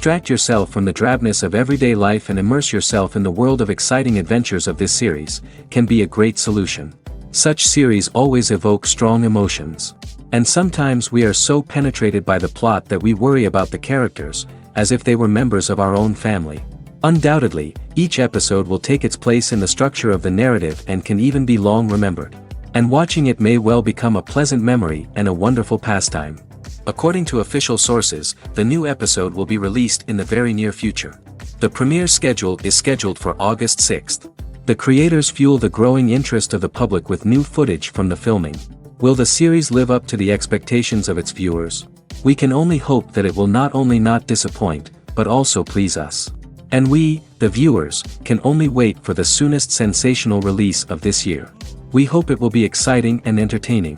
Distract yourself from the drabness of everyday life and immerse yourself in the world of exciting adventures of this series, can be a great solution. Such series always evoke strong emotions. And sometimes we are so penetrated by the plot that we worry about the characters, as if they were members of our own family. Undoubtedly, each episode will take its place in the structure of the narrative and can even be long remembered. And watching it may well become a pleasant memory and a wonderful pastime. According to official sources, the new episode will be released in the very near future. The premiere schedule is scheduled for August 6th. The creators fuel the growing interest of the public with new footage from the filming. Will the series live up to the expectations of its viewers? We can only hope that it will not only not disappoint, but also please us. And we, the viewers, can only wait for the soonest sensational release of this year. We hope it will be exciting and entertaining.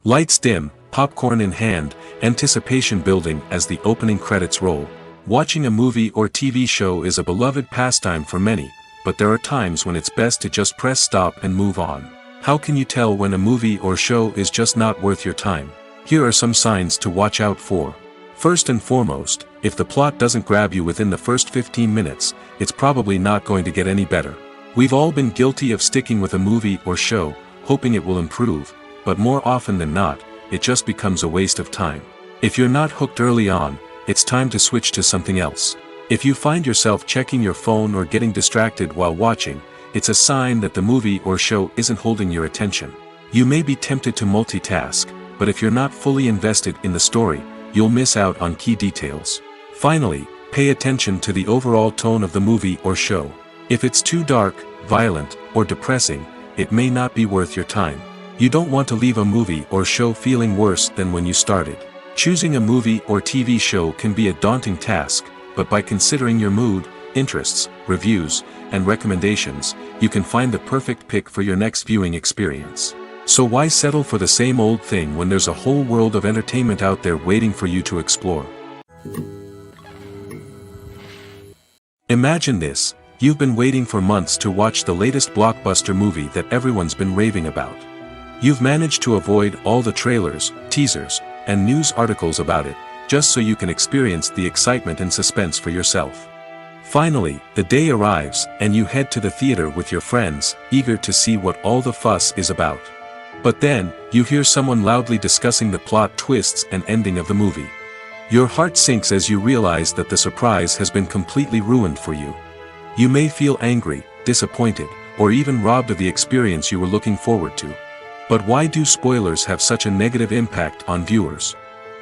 Lights dim, popcorn in hand, anticipation building as the opening credits roll. Watching a movie or TV show is a beloved pastime for many, but there are times when it's best to just press stop and move on. How can you tell when a movie or show is just not worth your time? Here are some signs to watch out for. First and foremost, if the plot doesn't grab you within the first 15 minutes, it's probably not going to get any better. We've all been guilty of sticking with a movie or show, hoping it will improve, but more often than not, it just becomes a waste of time. If you're not hooked early on, it's time to switch to something else. If you find yourself checking your phone or getting distracted while watching, it's a sign that the movie or show isn't holding your attention. You may be tempted to multitask, but if you're not fully invested in the story, you'll miss out on key details. Finally, pay attention to the overall tone of the movie or show. If it's too dark, violent, or depressing, it may not be worth your time. You don't want to leave a movie or show feeling worse than when you started. Choosing a movie or TV show can be a daunting task, but by considering your mood, interests, reviews, and recommendations, you can find the perfect pick for your next viewing experience. So why settle for the same old thing when there's a whole world of entertainment out there waiting for you to explore? Imagine this: you've been waiting for months to watch the latest blockbuster movie that everyone's been raving about. You've managed to avoid all the trailers, teasers, and news articles about it, just so you can experience the excitement and suspense for yourself. Finally, the day arrives, and you head to the theater with your friends, eager to see what all the fuss is about. But then, you hear someone loudly discussing the plot twists and ending of the movie. Your heart sinks as you realize that the surprise has been completely ruined for you. You may feel angry, disappointed, or even robbed of the experience you were looking forward to. But why do spoilers have such a negative impact on viewers?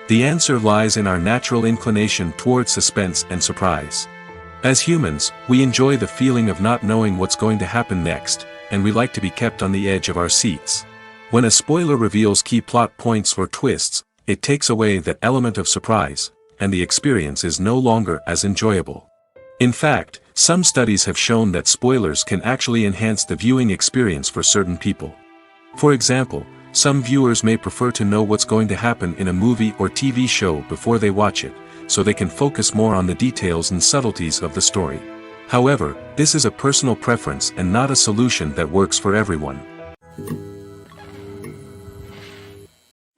The answer lies in our natural inclination toward suspense and surprise. As humans, we enjoy the feeling of not knowing what's going to happen next, and we like to be kept on the edge of our seats. When a spoiler reveals key plot points or twists, it takes away that element of surprise, and the experience is no longer as enjoyable. In fact, some studies have shown that spoilers can actually enhance the viewing experience for certain people. For example, some viewers may prefer to know what's going to happen in a movie or TV show before they watch it, so they can focus more on the details and subtleties of the story. However, this is a personal preference and not a solution that works for everyone.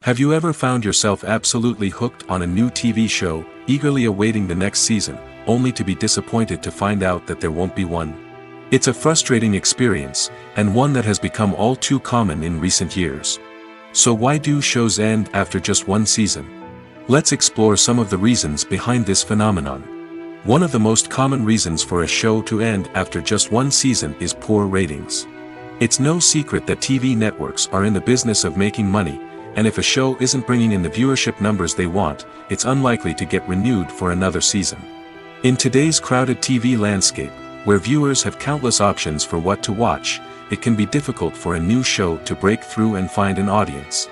Have you ever found yourself absolutely hooked on a new TV show, eagerly awaiting the next season, only to be disappointed to find out that there won't be one? It's a frustrating experience, and one that has become all too common in recent years. So why do shows end after just one season? Let's explore some of the reasons behind this phenomenon. One of the most common reasons for a show to end after just one season is poor ratings. It's no secret that TV networks are in the business of making money, and if a show isn't bringing in the viewership numbers they want, it's unlikely to get renewed for another season. In today's crowded TV landscape, where viewers have countless options for what to watch, it can be difficult for a new show to break through and find an audience.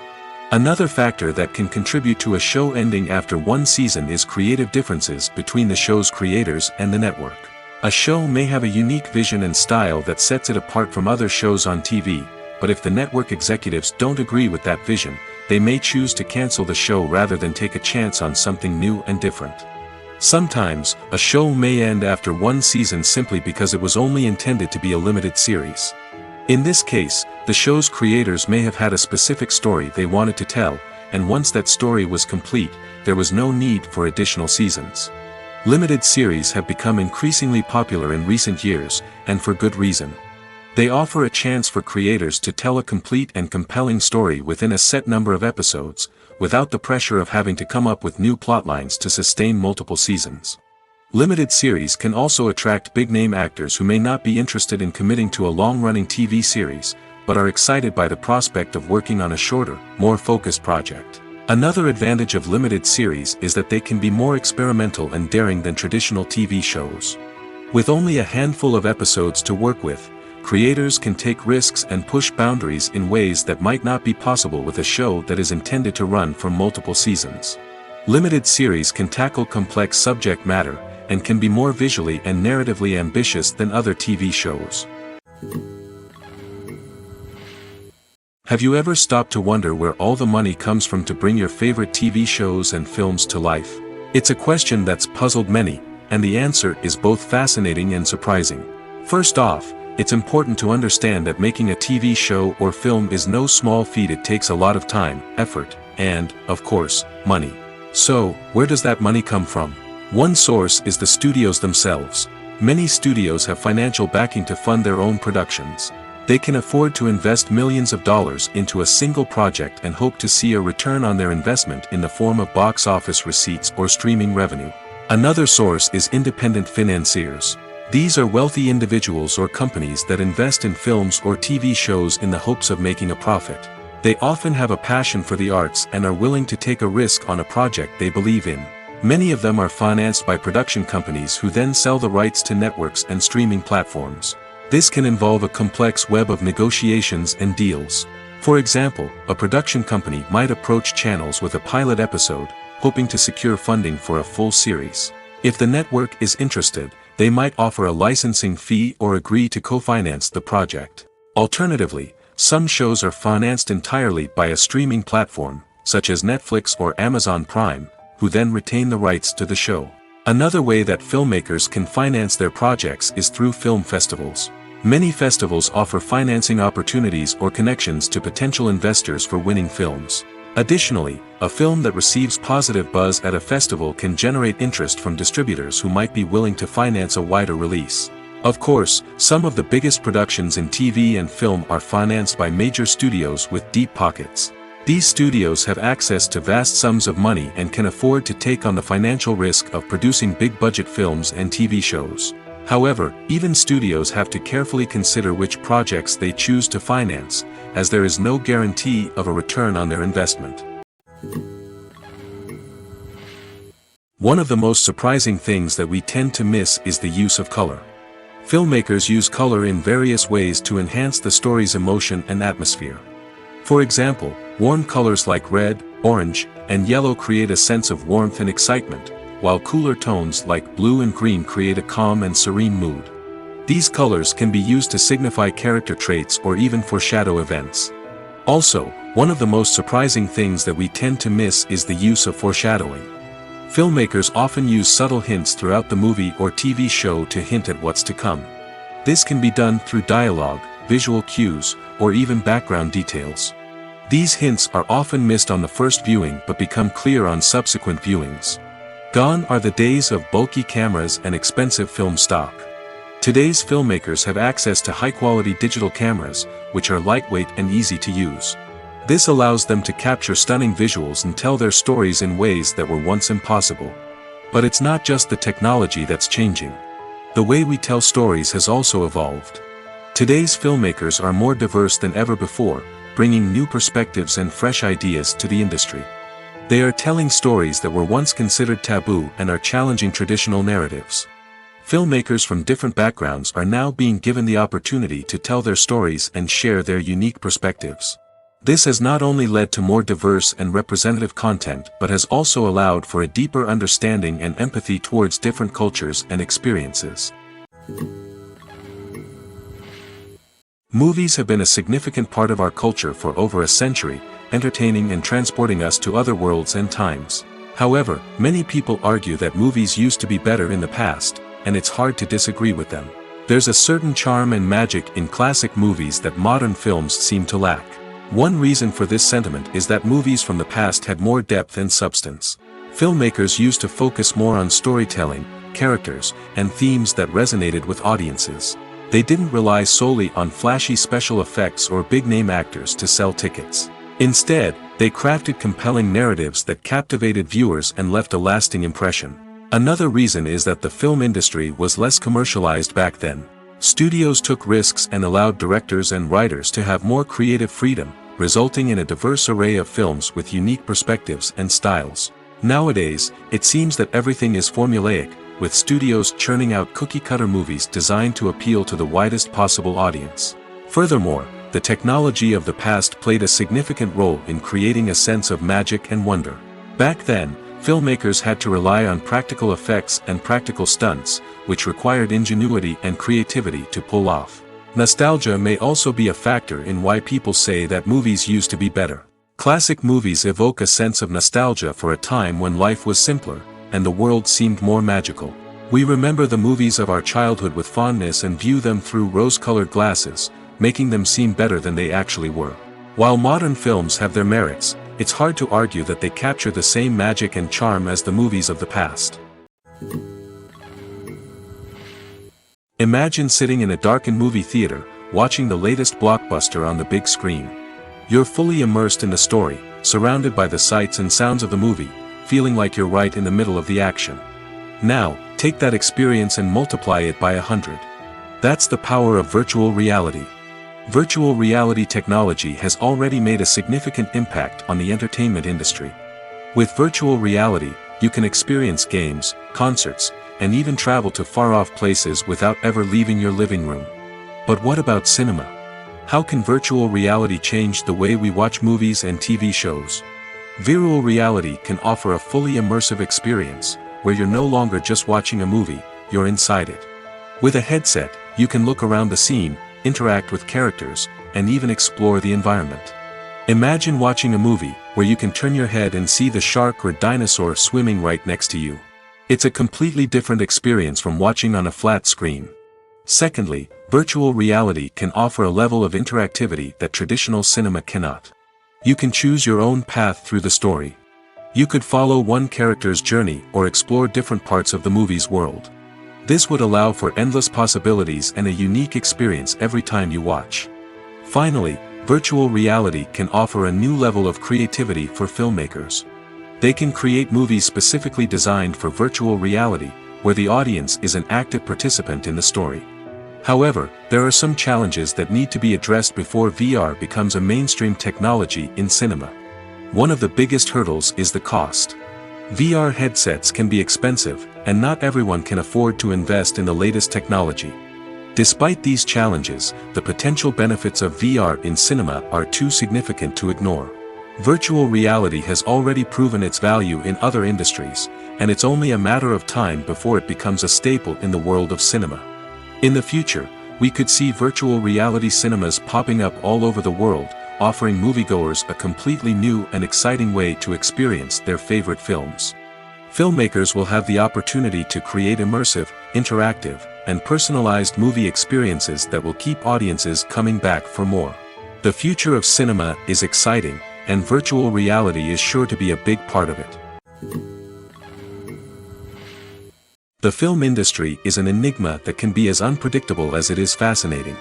Another factor that can contribute to a show ending after one season is creative differences between the show's creators and the network. A show may have a unique vision and style that sets it apart from other shows on TV, but if the network executives don't agree with that vision, they may choose to cancel the show rather than take a chance on something new and different. Sometimes, a show may end after one season simply because it was only intended to be a limited series. In this case, the show's creators may have had a specific story they wanted to tell, and once that story was complete, there was no need for additional seasons. Limited series have become increasingly popular in recent years, and for good reason. They offer a chance for creators to tell a complete and compelling story within a set number of episodes, without the pressure of having to come up with new plotlines to sustain multiple seasons. Limited series can also attract big-name actors who may not be interested in committing to a long-running TV series, but are excited by the prospect of working on a shorter, more focused project. Another advantage of limited series is that they can be more experimental and daring than traditional TV shows. With only a handful of episodes to work with, creators can take risks and push boundaries in ways that might not be possible with a show that is intended to run for multiple seasons. Limited series can tackle complex subject matter, and can be more visually and narratively ambitious than other TV shows. Have you ever stopped to wonder where all the money comes from to bring your favorite TV shows and films to life? It's a question that's puzzled many, and the answer is both fascinating and surprising. First off, it's important to understand that making a TV show or film is no small feat. It takes a lot of time, effort, and, of course, money. So, where does that money come from? One source is the studios themselves. Many studios have financial backing to fund their own productions. They can afford to invest millions of dollars into a single project and hope to see a return on their investment in the form of box office receipts or streaming revenue. Another source is independent financiers. These are wealthy individuals or companies that invest in films or TV shows in the hopes of making a profit. They often have a passion for the arts and are willing to take a risk on a project they believe in. Many of them are financed by production companies who then sell the rights to networks and streaming platforms. This can involve a complex web of negotiations and deals. For example, a production company might approach channels with a pilot episode, hoping to secure funding for a full series. If the network is interested, they might offer a licensing fee or agree to co-finance the project. Alternatively, some shows are financed entirely by a streaming platform, such as Netflix or Amazon Prime, who then retain the rights to the show. Another way that filmmakers can finance their projects is through film festivals. Many festivals offer financing opportunities or connections to potential investors for winning films. Additionally, a film that receives positive buzz at a festival can generate interest from distributors who might be willing to finance a wider release. Of course, some of the biggest productions in TV and film are financed by major studios with deep pockets. These studios have access to vast sums of money and can afford to take on the financial risk of producing big-budget films and TV shows. However, even studios have to carefully consider which projects they choose to finance, as there is no guarantee of a return on their investment. One of the most surprising things that we tend to miss is the use of color. Filmmakers use color in various ways to enhance the story's emotion and atmosphere. For example, warm colors like red, orange, and yellow create a sense of warmth and excitement, while cooler tones like blue and green create a calm and serene mood. These colors can be used to signify character traits or even foreshadow events. Also, one of the most surprising things that we tend to miss is the use of foreshadowing. Filmmakers often use subtle hints throughout the movie or TV show to hint at what's to come. This can be done through dialogue, visual cues, or even background details. These hints are often missed on the first viewing but become clear on subsequent viewings. Gone are the days of bulky cameras and expensive film stock. Today's filmmakers have access to high-quality digital cameras, which are lightweight and easy to use. This allows them to capture stunning visuals and tell their stories in ways that were once impossible. But it's not just the technology that's changing. The way we tell stories has also evolved. Today's filmmakers are more diverse than ever before, bringing new perspectives and fresh ideas to the industry. They are telling stories that were once considered taboo and are challenging traditional narratives. Filmmakers from different backgrounds are now being given the opportunity to tell their stories and share their unique perspectives. This has not only led to more diverse and representative content but has also allowed for a deeper understanding and empathy towards different cultures and experiences. Movies have been a significant part of our culture for over a century, entertaining and transporting us to other worlds and times. However, many people argue that movies used to be better in the past, and it's hard to disagree with them. There's a certain charm and magic in classic movies that modern films seem to lack. One reason for this sentiment is that movies from the past had more depth and substance. Filmmakers used to focus more on storytelling, characters, and themes that resonated with audiences. They didn't rely solely on flashy special effects or big-name actors to sell tickets. Instead, they crafted compelling narratives that captivated viewers and left a lasting impression. Another reason is that the film industry was less commercialized back then. Studios took risks and allowed directors and writers to have more creative freedom, resulting in a diverse array of films with unique perspectives and styles. Nowadays, it seems that everything is formulaic, with studios churning out cookie-cutter movies designed to appeal to the widest possible audience. Furthermore, the technology of the past played a significant role in creating a sense of magic and wonder. Back then, filmmakers had to rely on practical effects and practical stunts, which required ingenuity and creativity to pull off. Nostalgia may also be a factor in why people say that movies used to be better. Classic movies evoke a sense of nostalgia for a time when life was simpler, and the world seemed more magical. We remember the movies of our childhood with fondness and view them through rose-colored glasses, making them seem better than they actually were. While modern films have their merits, it's hard to argue that they capture the same magic and charm as the movies of the past. Imagine sitting in a darkened movie theater, watching the latest blockbuster on the big screen. You're fully immersed in the story, surrounded by the sights and sounds of the movie, feeling like you're right in the middle of the action. Now, take that experience and multiply it by 100. That's the power of virtual reality. Virtual reality technology has already made a significant impact on the entertainment industry. With virtual reality, you can experience games, concerts, and even travel to far-off places without ever leaving your living room. But what about cinema? How can virtual reality change the way we watch movies and TV shows? Virtual reality can offer a fully immersive experience, where you're no longer just watching a movie, you're inside it. With a headset, you can look around the scene, interact with characters, and even explore the environment. Imagine watching a movie where you can turn your head and see the shark or dinosaur swimming right next to you. It's a completely different experience from watching on a flat screen. Secondly, virtual reality can offer a level of interactivity that traditional cinema cannot. You can choose your own path through the story. You could follow one character's journey or explore different parts of the movie's world. This would allow for endless possibilities and a unique experience every time you watch. Finally, virtual reality can offer a new level of creativity for filmmakers. They can create movies specifically designed for virtual reality, where the audience is an active participant in the story. However, there are some challenges that need to be addressed before VR becomes a mainstream technology in cinema. One of the biggest hurdles is the cost. VR headsets can be expensive, and not everyone can afford to invest in the latest technology. Despite these challenges, the potential benefits of VR in cinema are too significant to ignore. Virtual reality has already proven its value in other industries, and it's only a matter of time before it becomes a staple in the world of cinema. In the future, we could see virtual reality cinemas popping up all over the world, offering moviegoers a completely new and exciting way to experience their favorite films. Filmmakers will have the opportunity to create immersive, interactive, and personalized movie experiences that will keep audiences coming back for more. The future of cinema is exciting, and virtual reality is sure to be a big part of it. The film industry is an enigma that can be as unpredictable as it is fascinating.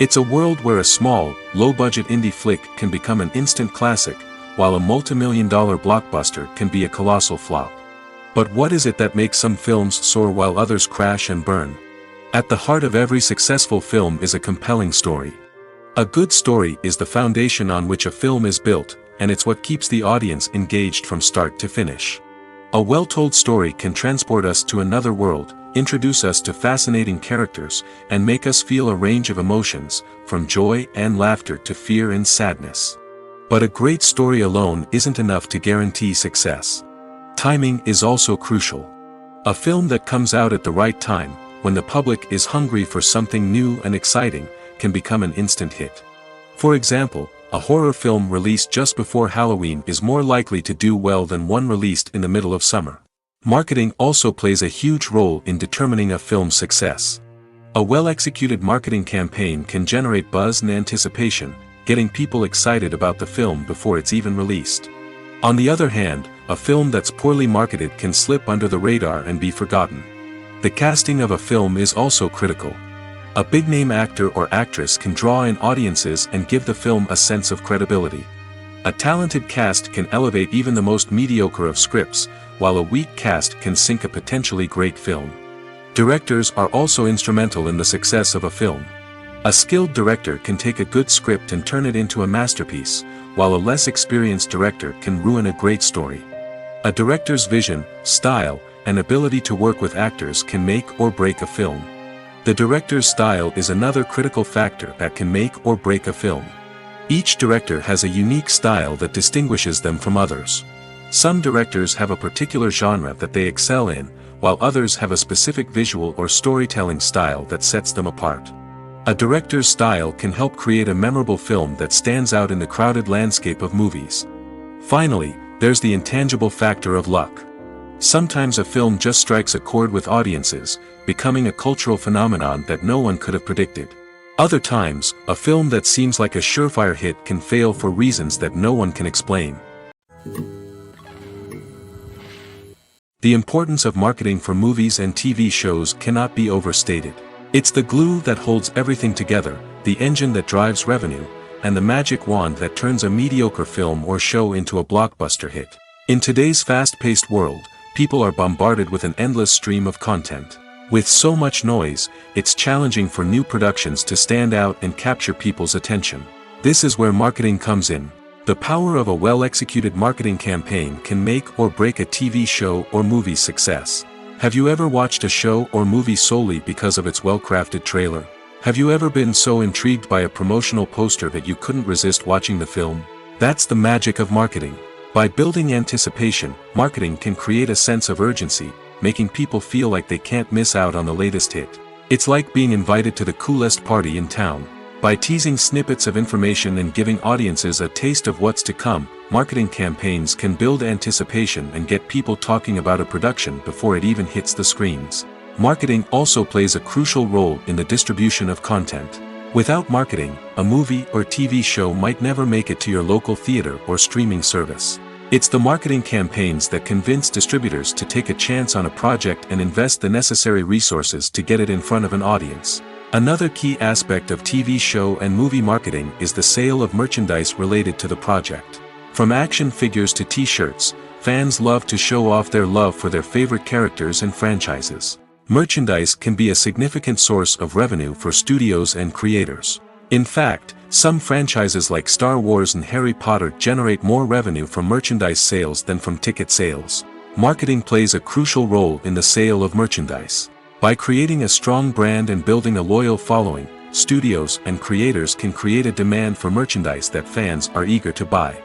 It's a world where a small, low-budget indie flick can become an instant classic, while a multi-million-dollar blockbuster can be a colossal flop. But what is it that makes some films soar while others crash and burn? At the heart of every successful film is a compelling story. A good story is the foundation on which a film is built, and it's what keeps the audience engaged from start to finish. A well-told story can transport us to another world, introduce us to fascinating characters, and make us feel a range of emotions, from joy and laughter to fear and sadness. But a great story alone isn't enough to guarantee success. Timing is also crucial. A film that comes out at the right time, when the public is hungry for something new and exciting, can become an instant hit. For example, a horror film released just before Halloween is more likely to do well than one released in the middle of summer. Marketing also plays a huge role in determining a film's success. A well-executed marketing campaign can generate buzz and anticipation, getting people excited about the film before it's even released. On the other hand, a film that's poorly marketed can slip under the radar and be forgotten. The casting of a film is also critical. A big-name actor or actress can draw in audiences and give the film a sense of credibility. A talented cast can elevate even the most mediocre of scripts, while a weak cast can sink a potentially great film. Directors are also instrumental in the success of a film. A skilled director can take a good script and turn it into a masterpiece, while a less experienced director can ruin a great story. A director's vision, style, and ability to work with actors can make or break a film. The director's style is another critical factor that can make or break a film. Each director has a unique style that distinguishes them from others. Some directors have a particular genre that they excel in, while others have a specific visual or storytelling style that sets them apart. A director's style can help create a memorable film that stands out in the crowded landscape of movies. Finally, there's the intangible factor of luck. Sometimes a film just strikes a chord with audiences, becoming a cultural phenomenon that no one could have predicted. Other times, a film that seems like a surefire hit can fail for reasons that no one can explain. The importance of marketing for movies and TV shows cannot be overstated. It's the glue that holds everything together, the engine that drives revenue, and the magic wand that turns a mediocre film or show into a blockbuster hit. In today's fast-paced world, people are bombarded with an endless stream of content. With so much noise, it's challenging for new productions to stand out and capture people's attention. This is where marketing comes in. The power of a well-executed marketing campaign can make or break a TV show or movie's success. Have you ever watched a show or movie solely because of its well-crafted trailer? Have you ever been so intrigued by a promotional poster that you couldn't resist watching the film? That's the magic of marketing. By building anticipation, marketing can create a sense of urgency, making people feel like they can't miss out on the latest hit. It's like being invited to the coolest party in town. By teasing snippets of information and giving audiences a taste of what's to come, marketing campaigns can build anticipation and get people talking about a production before it even hits the screens. Marketing also plays a crucial role in the distribution of content. Without marketing, a movie or TV show might never make it to your local theater or streaming service. It's the marketing campaigns that convince distributors to take a chance on a project and invest the necessary resources to get it in front of an audience. Another key aspect of TV show and movie marketing is the sale of merchandise related to the project. From action figures to t-shirts, fans love to show off their love for their favorite characters and franchises. Merchandise can be a significant source of revenue for studios and creators. In fact, some franchises like Star Wars and Harry Potter generate more revenue from merchandise sales than from ticket sales. Marketing plays a crucial role in the sale of merchandise. By creating a strong brand and building a loyal following, studios and creators can create a demand for merchandise that fans are eager to buy.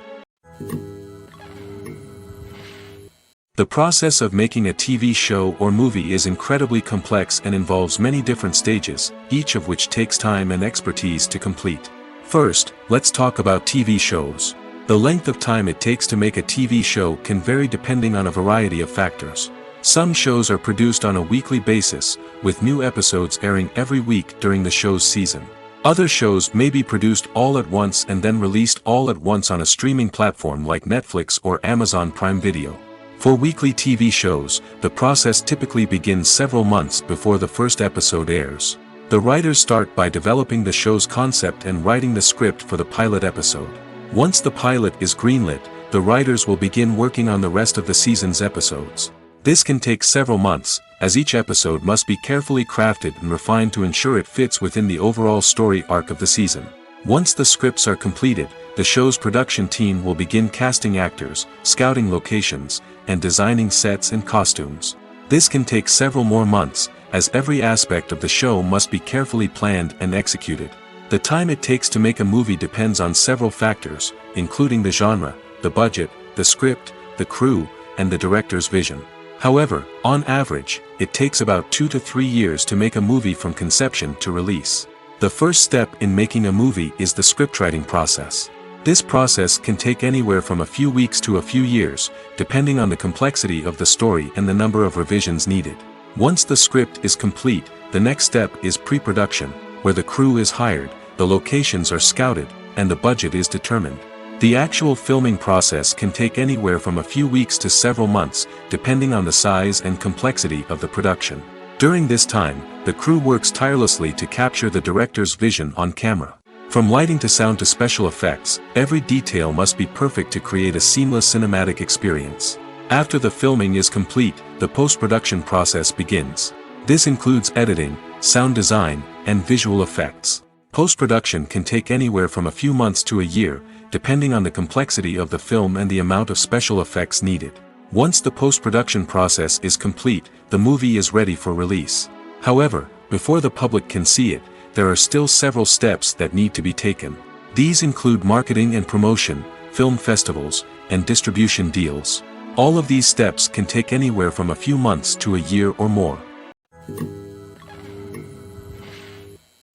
The process of making a TV show or movie is incredibly complex and involves many different stages, each of which takes time and expertise to complete. First, let's talk about TV shows. The length of time it takes to make a TV show can vary depending on a variety of factors. Some shows are produced on a weekly basis, with new episodes airing every week during the show's season. Other shows may be produced all at once and then released all at once on a streaming platform like Netflix or Amazon Prime Video. For weekly TV shows, the process typically begins several months before the first episode airs. The writers start by developing the show's concept and writing the script for the pilot episode. Once the pilot is greenlit, the writers will begin working on the rest of the season's episodes. This can take several months, as each episode must be carefully crafted and refined to ensure it fits within the overall story arc of the season. Once the scripts are completed, the show's production team will begin casting actors, scouting locations, and designing sets and costumes. This can take several more months, as every aspect of the show must be carefully planned and executed. The time it takes to make a movie depends on several factors, including the genre, the budget, the script, the crew, and the director's vision. However, on average, it takes about 2 to 3 years to make a movie from conception to release. The first step in making a movie is the scriptwriting process. This process can take anywhere from a few weeks to a few years, depending on the complexity of the story and the number of revisions needed. Once the script is complete, the next step is pre-production, where the crew is hired, the locations are scouted, and the budget is determined. The actual filming process can take anywhere from a few weeks to several months, depending on the size and complexity of the production. During this time, the crew works tirelessly to capture the director's vision on camera. From lighting to sound to special effects, every detail must be perfect to create a seamless cinematic experience. After the filming is complete, the post-production process begins. This includes editing, sound design, and visual effects. Post-production can take anywhere from a few months to a year, depending on the complexity of the film and the amount of special effects needed. Once the post-production process is complete, the movie is ready for release. However, before the public can see it, there are still several steps that need to be taken. These include marketing and promotion, film festivals, and distribution deals. All of these steps can take anywhere from a few months to a year or more.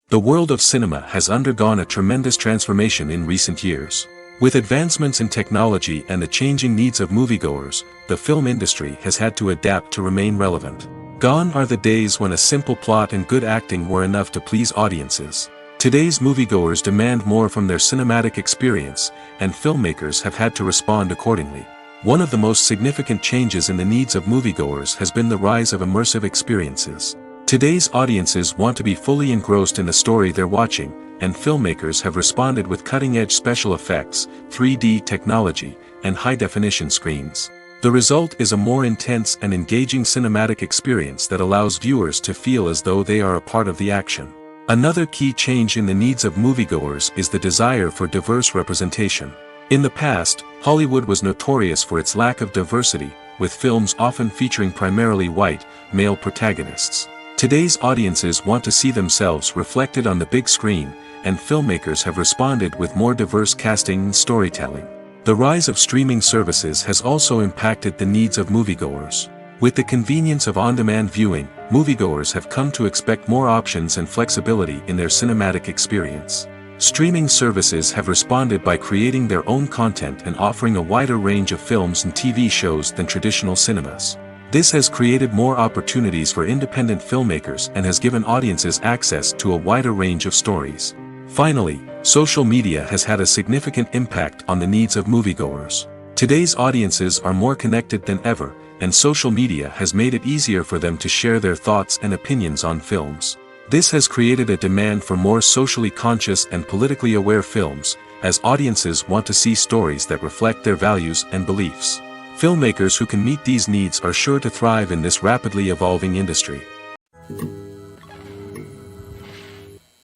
The world of cinema has undergone a tremendous transformation in recent years. With advancements in technology and the changing needs of moviegoers, the film industry has had to adapt to remain relevant. Gone are the days when a simple plot and good acting were enough to please audiences. Today's moviegoers demand more from their cinematic experience, and filmmakers have had to respond accordingly. One of the most significant changes in the needs of moviegoers has been the rise of immersive experiences. Today's audiences want to be fully engrossed in the story they're watching, and filmmakers have responded with cutting-edge special effects, 3D technology, and high-definition screens. The result is a more intense and engaging cinematic experience that allows viewers to feel as though they are a part of the action. Another key change in the needs of moviegoers is the desire for diverse representation. In the past, Hollywood was notorious for its lack of diversity, with films often featuring primarily white, male protagonists. Today's audiences want to see themselves reflected on the big screen, and filmmakers have responded with more diverse casting and storytelling. The rise of streaming services has also impacted the needs of moviegoers. With the convenience of on-demand viewing, moviegoers have come to expect more options and flexibility in their cinematic experience. Streaming services have responded by creating their own content and offering a wider range of films and TV shows than traditional cinemas. This has created more opportunities for independent filmmakers and has given audiences access to a wider range of stories. Finally, social media has had a significant impact on the needs of moviegoers. Today's audiences are more connected than ever, and social media has made it easier for them to share their thoughts and opinions on films. This has created a demand for more socially conscious and politically aware films, as audiences want to see stories that reflect their values and beliefs. Filmmakers who can meet these needs are sure to thrive in this rapidly evolving industry.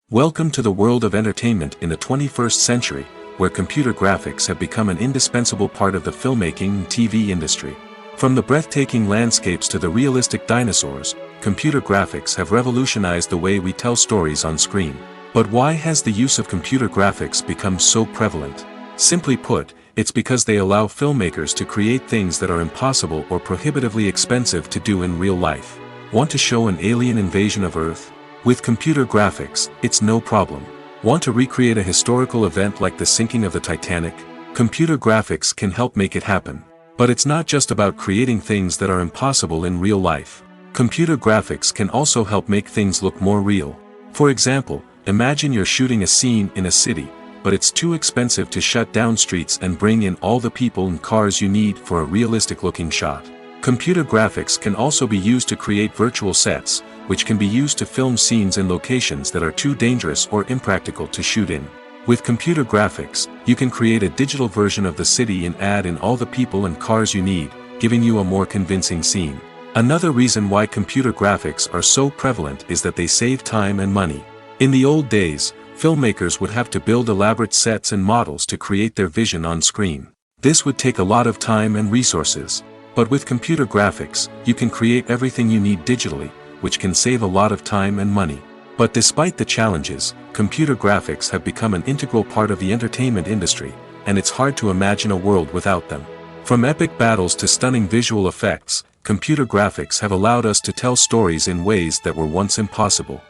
Welcome to the world of entertainment in the 21st century, where computer graphics have become an indispensable part of the filmmaking and TV industry. From the breathtaking landscapes to the realistic dinosaurs, computer graphics have revolutionized the way we tell stories on screen. But why has the use of computer graphics become so prevalent? Simply put, it's because they allow filmmakers to create things that are impossible or prohibitively expensive to do in real life. Want to show an alien invasion of Earth? With computer graphics, it's no problem. Want to recreate a historical event like the sinking of the Titanic? Computer graphics can help make it happen. But it's not just about creating things that are impossible in real life. Computer graphics can also help make things look more real. For example, imagine you're shooting a scene in a city, but it's too expensive to shut down streets and bring in all the people and cars you need for a realistic-looking shot. Computer graphics can also be used to create virtual sets, which can be used to film scenes in locations that are too dangerous or impractical to shoot in. With computer graphics, you can create a digital version of the city and add in all the people and cars you need, giving you a more convincing scene. Another reason why computer graphics are so prevalent is that they save time and money. In the old days, filmmakers would have to build elaborate sets and models to create their vision on screen. This would take a lot of time and resources. But with computer graphics, you can create everything you need digitally, which can save a lot of time and money. But despite the challenges, computer graphics have become an integral part of the entertainment industry, and it's hard to imagine a world without them. From epic battles to stunning visual effects, computer graphics have allowed us to tell stories in ways that were once impossible.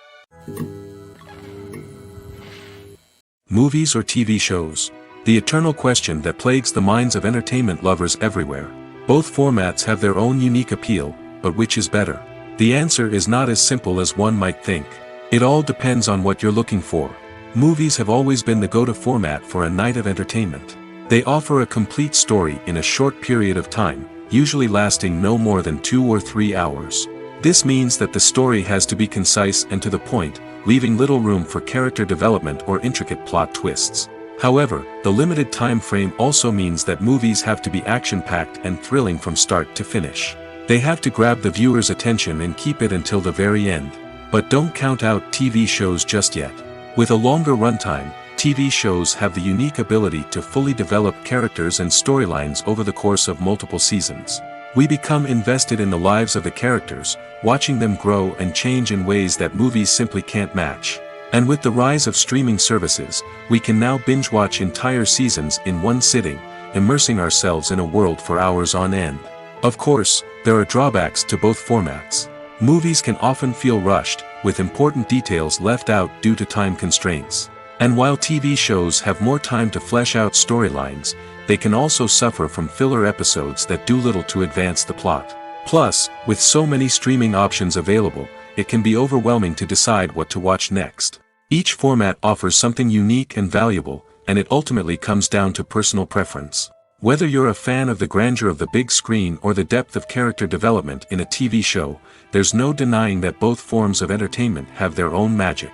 Movies or TV shows? The eternal question that plagues the minds of entertainment lovers everywhere. Both formats have their own unique appeal, but which is better? The answer is not as simple as one might think. It all depends on what you're looking for. Movies have always been the go-to format for a night of entertainment. They offer a complete story in a short period of time, usually lasting no more than 2 or 3 hours. This means that the story has to be concise and to the point, leaving little room for character development or intricate plot twists. However, the limited time frame also means that movies have to be action-packed and thrilling from start to finish. They have to grab the viewer's attention and keep it until the very end. But don't count out TV shows just yet. With a longer runtime, TV shows have the unique ability to fully develop characters and storylines over the course of multiple seasons. We become invested in the lives of the characters, watching them grow and change in ways that movies simply can't match. And with the rise of streaming services, we can now binge-watch entire seasons in one sitting, immersing ourselves in a world for hours on end. Of course, there are drawbacks to both formats. Movies can often feel rushed, with important details left out due to time constraints. And while TV shows have more time to flesh out storylines, they can also suffer from filler episodes that do little to advance the plot. Plus, with so many streaming options available, it can be overwhelming to decide what to watch next. Each format offers something unique and valuable, and it ultimately comes down to personal preference. Whether you're a fan of the grandeur of the big screen or the depth of character development in a TV show, there's no denying that both forms of entertainment have their own magic.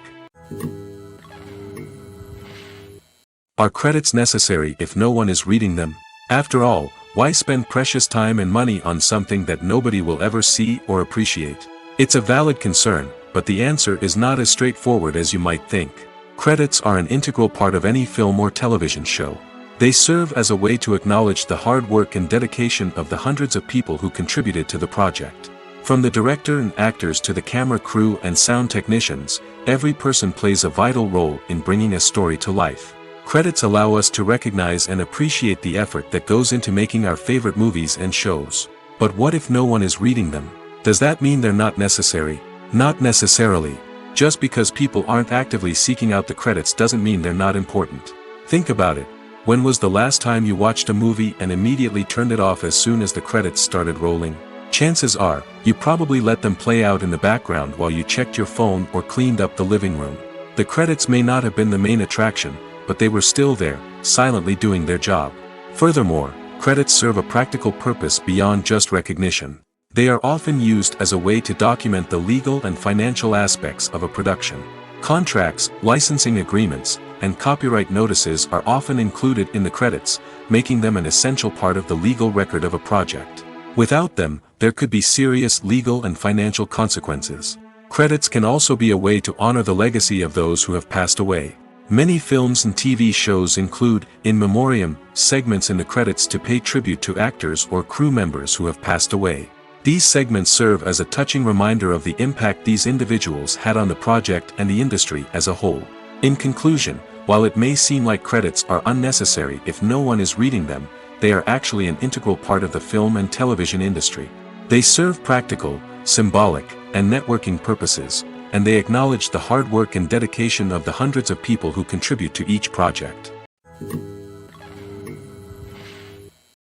Are credits necessary if no one is reading them? After all, why spend precious time and money on something that nobody will ever see or appreciate? It's a valid concern, but the answer is not as straightforward as you might think. Credits are an integral part of any film or television show. They serve as a way to acknowledge the hard work and dedication of the hundreds of people who contributed to the project. From the director and actors to the camera crew and sound technicians, every person plays a vital role in bringing a story to life. Credits allow us to recognize and appreciate the effort that goes into making our favorite movies and shows. But what if no one is reading them? Does that mean they're not necessary? Not necessarily. Just because people aren't actively seeking out the credits doesn't mean they're not important. Think about it. When was the last time you watched a movie and immediately turned it off as soon as the credits started rolling? Chances are, you probably let them play out in the background while you checked your phone or cleaned up the living room. The credits may not have been the main attraction, but they were still there, silently doing their job. Furthermore, credits serve a practical purpose beyond just recognition. They are often used as a way to document the legal and financial aspects of a production. Contracts, licensing agreements, and copyright notices are often included in the credits, making them an essential part of the legal record of a project. Without them, there could be serious legal and financial consequences. Credits can also be a way to honor the legacy of those who have passed away. Many films and TV shows include, in memoriam, segments in the credits to pay tribute to actors or crew members who have passed away. These segments serve as a touching reminder of the impact these individuals had on the project and the industry as a whole. In conclusion, while it may seem like credits are unnecessary if no one is reading them, they are actually an integral part of the film and television industry. They serve practical, symbolic, and networking purposes, and they acknowledge the hard work and dedication of the hundreds of people who contribute to each project.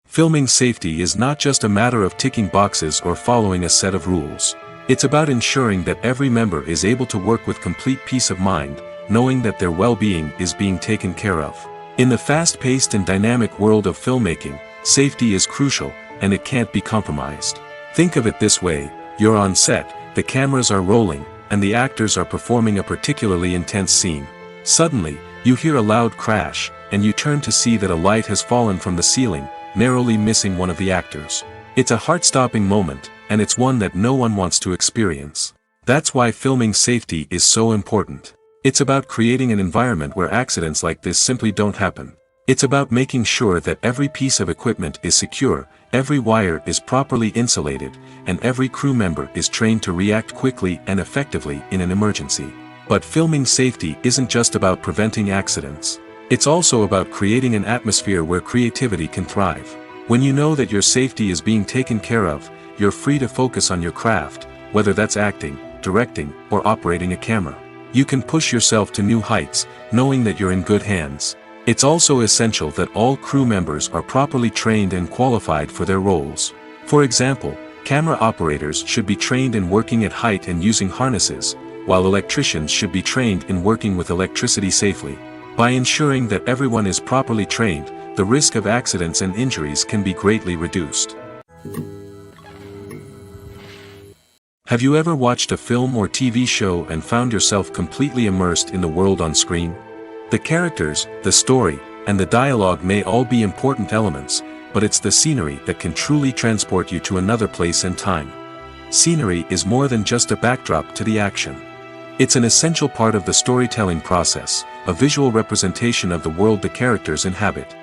Filming safety is not just a matter of ticking boxes or following a set of rules. It's about ensuring that every member is able to work with complete peace of mind, knowing that their well-being is being taken care of. In the fast-paced and dynamic world of filmmaking, safety is crucial, and it can't be compromised. Think of it this way: you're on set, the cameras are rolling, and the actors are performing a particularly intense scene. Suddenly, you hear a loud crash, and you turn to see that a light has fallen from the ceiling, narrowly missing one of the actors. It's a heart-stopping moment, and it's one that no one wants to experience. That's why filming safety is so important. It's about creating an environment where accidents like this simply don't happen. It's about making sure that every piece of equipment is secure, every wire is properly insulated, and every crew member is trained to react quickly and effectively in an emergency. But filming safety isn't just about preventing accidents. It's also about creating an atmosphere where creativity can thrive. When you know that your safety is being taken care of, you're free to focus on your craft, whether that's acting, directing, or operating a camera. You can push yourself to new heights, knowing that you're in good hands. It's also essential that all crew members are properly trained and qualified for their roles. For example, camera operators should be trained in working at height and using harnesses, while electricians should be trained in working with electricity safely. By ensuring that everyone is properly trained, the risk of accidents and injuries can be greatly reduced. Have you ever watched a film or TV show and found yourself completely immersed in the world on screen? The characters, the story, and the dialogue may all be important elements, but it's the scenery that can truly transport you to another place and time. Scenery is more than just a backdrop to the action. It's an essential part of the storytelling process, a visual representation of the world the characters inhabit.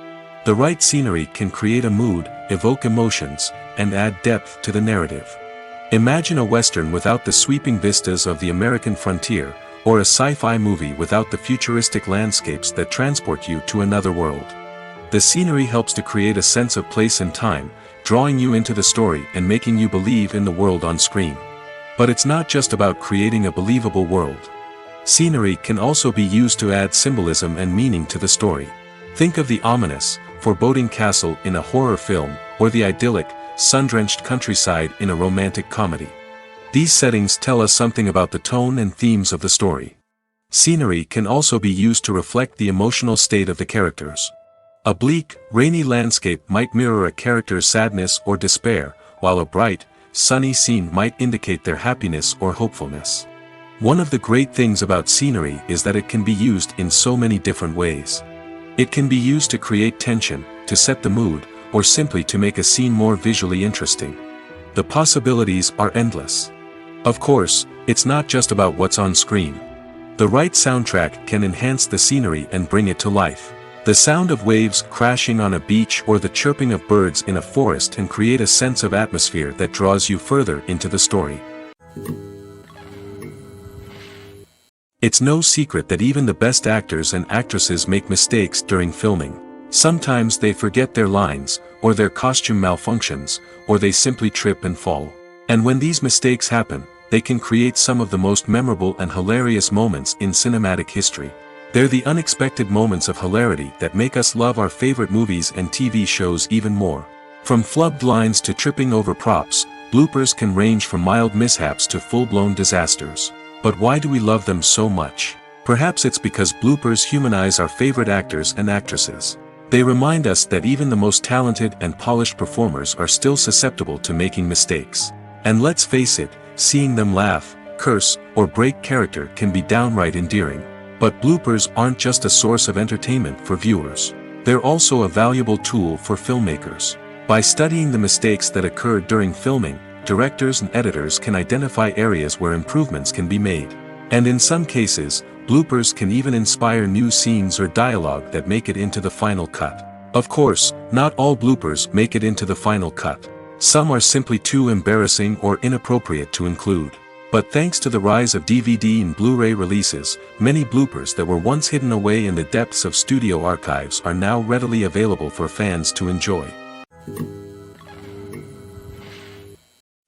The right scenery can create a mood, evoke emotions, and add depth to the narrative. Imagine a Western without the sweeping vistas of the American frontier, or a sci-fi movie without the futuristic landscapes that transport you to another world. The scenery helps to create a sense of place and time, drawing you into the story and making you believe in the world on screen. But it's not just about creating a believable world. Scenery can also be used to add symbolism and meaning to the story. Think of the ominous, foreboding castle in a horror film, or the idyllic, sun-drenched countryside in a romantic comedy. These settings tell us something about the tone and themes of the story. Scenery can also be used to reflect the emotional state of the characters. A bleak, rainy landscape might mirror a character's sadness or despair, while a bright, sunny scene might indicate their happiness or hopefulness. One of the great things about scenery is that it can be used in so many different ways. It can be used to create tension, to set the mood, or simply to make a scene more visually interesting. The possibilities are endless. Of course, it's not just about what's on screen. The right soundtrack can enhance the scenery and bring it to life. The sound of waves crashing on a beach or the chirping of birds in a forest can create a sense of atmosphere that draws you further into the story. It's no secret that even the best actors and actresses make mistakes during filming. Sometimes they forget their lines, or their costume malfunctions, or they simply trip and fall. And when these mistakes happen, they can create some of the most memorable and hilarious moments in cinematic history. They're the unexpected moments of hilarity that make us love our favorite movies and TV shows even more. From flubbed lines to tripping over props, bloopers can range from mild mishaps to full-blown disasters. But why do we love them so much? Perhaps it's because bloopers humanize our favorite actors and actresses. They remind us that even the most talented and polished performers are still susceptible to making mistakes. And let's face it, seeing them laugh, curse, or break character can be downright endearing. But bloopers aren't just a source of entertainment for viewers. They're also a valuable tool for filmmakers. By studying the mistakes that occurred during filming, directors and editors can identify areas where improvements can be made. And in some cases, bloopers can even inspire new scenes or dialogue that make it into the final cut. Of course, not all bloopers make it into the final cut. Some are simply too embarrassing or inappropriate to include. But thanks to the rise of DVD and Blu-ray releases, many bloopers that were once hidden away in the depths of studio archives are now readily available for fans to enjoy.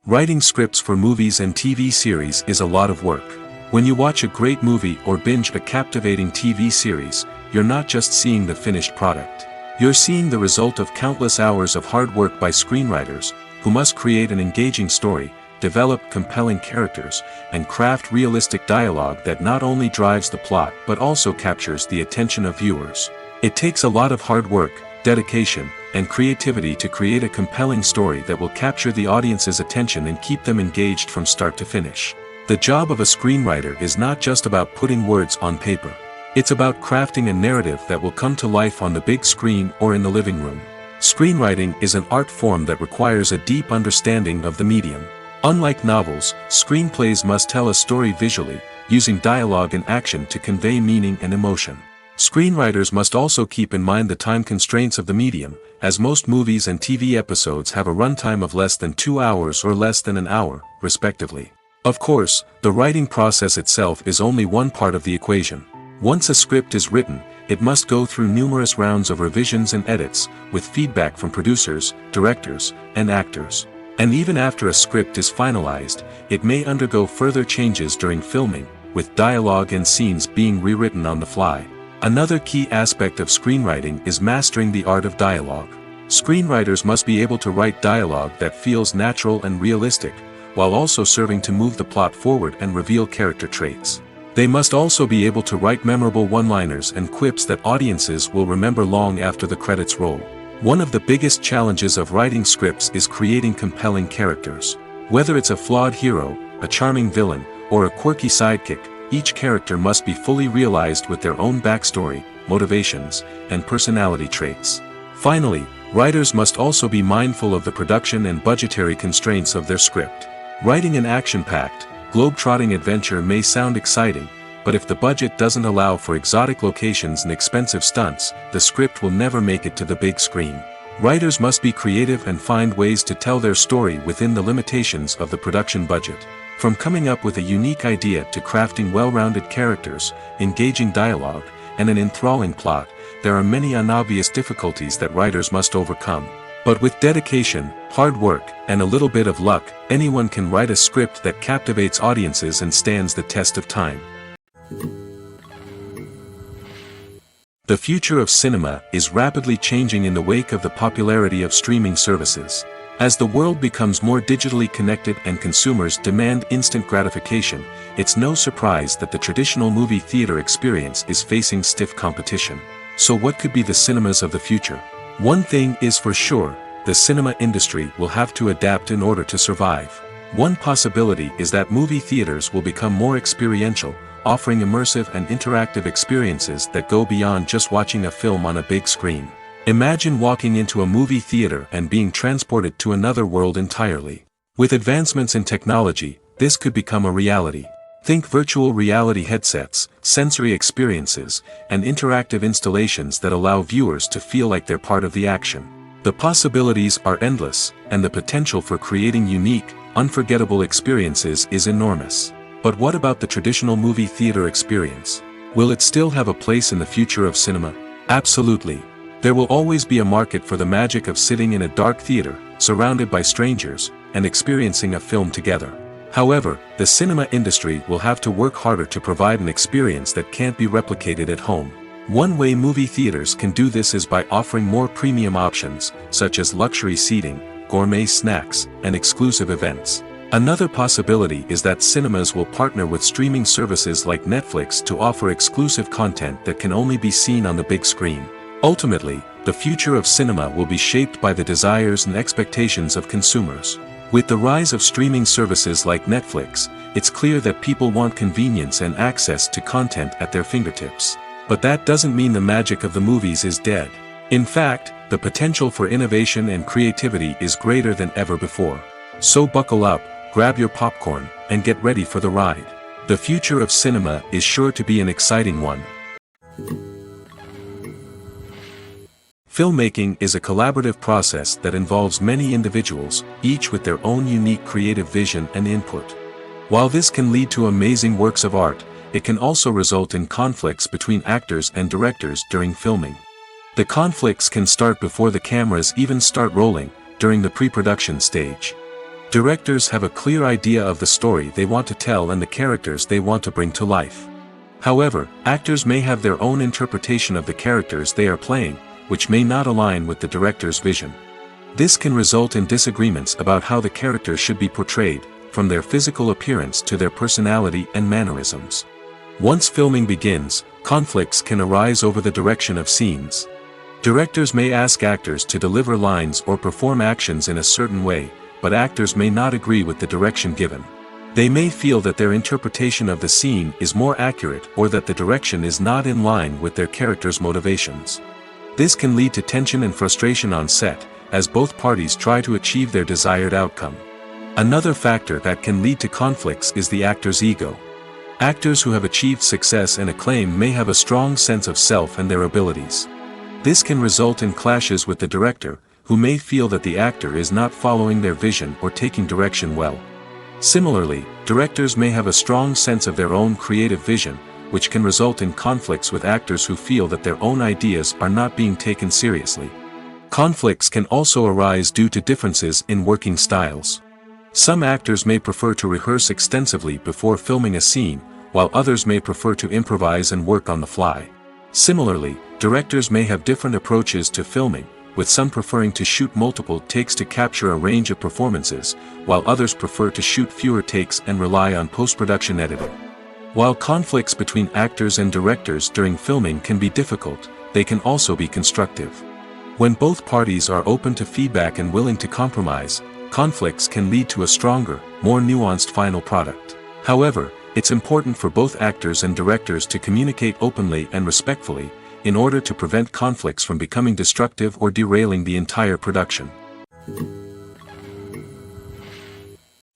Writing scripts for movies and TV series is a lot of work. When you watch a great movie or binge a captivating TV series, you're not just seeing the finished product. You're seeing the result of countless hours of hard work by screenwriters, who must create an engaging story, develop compelling characters, and craft realistic dialogue that not only drives the plot but also captures the attention of viewers. It takes a lot of hard work, dedication, and creativity to create a compelling story that will capture the audience's attention and keep them engaged from start to finish. The job of a screenwriter is not just about putting words on paper. It's about crafting a narrative that will come to life on the big screen or in the living room. Screenwriting is an art form that requires a deep understanding of the medium. Unlike novels, screenplays must tell a story visually, using dialogue and action to convey meaning and emotion. Screenwriters must also keep in mind the time constraints of the medium, as most movies and TV episodes have a runtime of less than 2 hours or less than an hour, respectively. Of course, the writing process itself is only one part of the equation. Once a script is written, it must go through numerous rounds of revisions and edits, with feedback from producers, directors, and actors. And even after a script is finalized, it may undergo further changes during filming, with dialogue and scenes being rewritten on the fly. Another key aspect of screenwriting is mastering the art of dialogue. Screenwriters must be able to write dialogue that feels natural and realistic, while also serving to move the plot forward and reveal character traits. They must also be able to write memorable one-liners and quips that audiences will remember long after the credits roll. One of the biggest challenges of writing scripts is creating compelling characters. Whether it's a flawed hero, a charming villain, or a quirky sidekick, each character must be fully realized with their own backstory, motivations, and personality traits. Finally, writers must also be mindful of the production and budgetary constraints of their script. Writing an action-packed, globe-trotting adventure may sound exciting, but if the budget doesn't allow for exotic locations and expensive stunts, the script will never make it to the big screen. Writers must be creative and find ways to tell their story within the limitations of the production budget. From coming up with a unique idea to crafting well-rounded characters, engaging dialogue, and an enthralling plot, there are many unobvious difficulties that writers must overcome. But with dedication, hard work, and a little bit of luck, anyone can write a script that captivates audiences and stands the test of time. The future of cinema is rapidly changing in the wake of the popularity of streaming services. As the world becomes more digitally connected and consumers demand instant gratification, it's no surprise that the traditional movie theater experience is facing stiff competition. So what could be the cinemas of the future? One thing is for sure, the cinema industry will have to adapt in order to survive. One possibility is that movie theaters will become more experiential, offering immersive and interactive experiences that go beyond just watching a film on a big screen. Imagine walking into a movie theater and being transported to another world entirely. With advancements in technology, this could become a reality. Think virtual reality headsets, sensory experiences, and interactive installations that allow viewers to feel like they're part of the action. The possibilities are endless, and the potential for creating unique, unforgettable experiences is enormous. But what about the traditional movie theater experience? Will it still have a place in the future of cinema? Absolutely. There will always be a market for the magic of sitting in a dark theater, surrounded by strangers, and experiencing a film together. However, the cinema industry will have to work harder to provide an experience that can't be replicated at home. One way movie theaters can do this is by offering more premium options, such as luxury seating, gourmet snacks, and exclusive events. Another possibility is that cinemas will partner with streaming services like Netflix to offer exclusive content that can only be seen on the big screen. Ultimately, the future of cinema will be shaped by the desires and expectations of consumers. With the rise of streaming services like Netflix, it's clear that people want convenience and access to content at their fingertips. But that doesn't mean the magic of the movies is dead. In fact, the potential for innovation and creativity is greater than ever before. So buckle up, grab your popcorn, and get ready for the ride. The future of cinema is sure to be an exciting one. Filmmaking is a collaborative process that involves many individuals, each with their own unique creative vision and input. While this can lead to amazing works of art, it can also result in conflicts between actors and directors during filming. The conflicts can start before the cameras even start rolling, during the pre-production stage. Directors have a clear idea of the story they want to tell and the characters they want to bring to life. However, actors may have their own interpretation of the characters they are playing, which may not align with the director's vision. This can result in disagreements about how the characters should be portrayed, from their physical appearance to their personality and mannerisms. Once filming begins, conflicts can arise over the direction of scenes. Directors may ask actors to deliver lines or perform actions in a certain way, but actors may not agree with the direction given. They may feel that their interpretation of the scene is more accurate or that the direction is not in line with their character's motivations. This can lead to tension and frustration on set, as both parties try to achieve their desired outcome. Another factor that can lead to conflicts is the actor's ego. Actors who have achieved success and acclaim may have a strong sense of self and their abilities. This can result in clashes with the director, who may feel that the actor is not following their vision or taking direction well. Similarly, directors may have a strong sense of their own creative vision, which can result in conflicts with actors who feel that their own ideas are not being taken seriously. Conflicts can also arise due to differences in working styles. Some actors may prefer to rehearse extensively before filming a scene, while others may prefer to improvise and work on the fly. Similarly, directors may have different approaches to filming, with some preferring to shoot multiple takes to capture a range of performances, while others prefer to shoot fewer takes and rely on post-production editing. While conflicts between actors and directors during filming can be difficult, they can also be constructive. When both parties are open to feedback and willing to compromise, conflicts can lead to a stronger, more nuanced final product. However, it's important for both actors and directors to communicate openly and respectfully, in order to prevent conflicts from becoming destructive or derailing the entire production.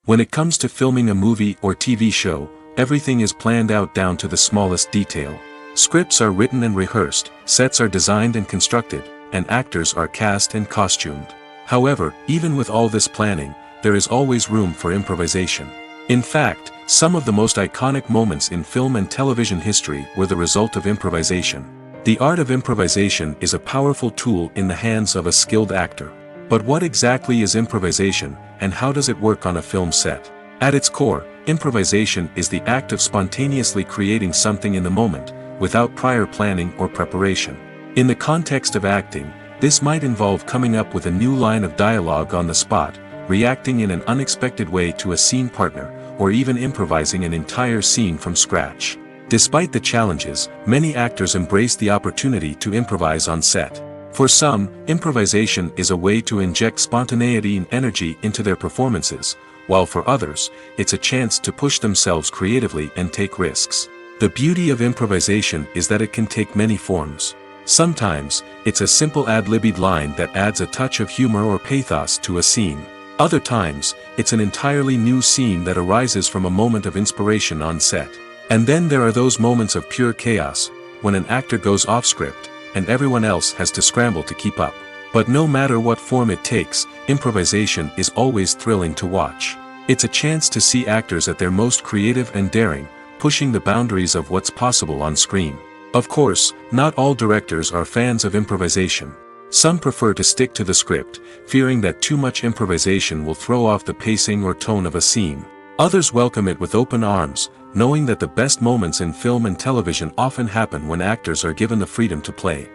When it comes to filming a movie or TV show, everything is planned out down to the smallest detail. Scripts are written and rehearsed, sets are designed and constructed, and actors are cast and costumed. However, even with all this planning, there is always room for improvisation. In fact, some of the most iconic moments in film and television history were the result of improvisation. The art of improvisation is a powerful tool in the hands of a skilled actor. But what exactly is improvisation, and how does it work on a film set? At its core, improvisation is the act of spontaneously creating something in the moment, without prior planning or preparation. In the context of acting, this might involve coming up with a new line of dialogue on the spot, reacting in an unexpected way to a scene partner, or even improvising an entire scene from scratch. Despite the challenges, many actors embrace the opportunity to improvise on set. For some, improvisation is a way to inject spontaneity and energy into their performances, while for others, it's a chance to push themselves creatively and take risks. The beauty of improvisation is that it can take many forms. Sometimes, it's a simple ad-libbed line that adds a touch of humor or pathos to a scene. Other times, it's an entirely new scene that arises from a moment of inspiration on set. And then there are those moments of pure chaos, when an actor goes off script, and everyone else has to scramble to keep up. But no matter what form it takes, improvisation is always thrilling to watch. It's a chance to see actors at their most creative and daring, pushing the boundaries of what's possible on screen. Of course, not all directors are fans of improvisation. Some prefer to stick to the script, fearing that too much improvisation will throw off the pacing or tone of a scene. Others welcome it with open arms, knowing that the best moments in film and television often happen when actors are given the freedom to play.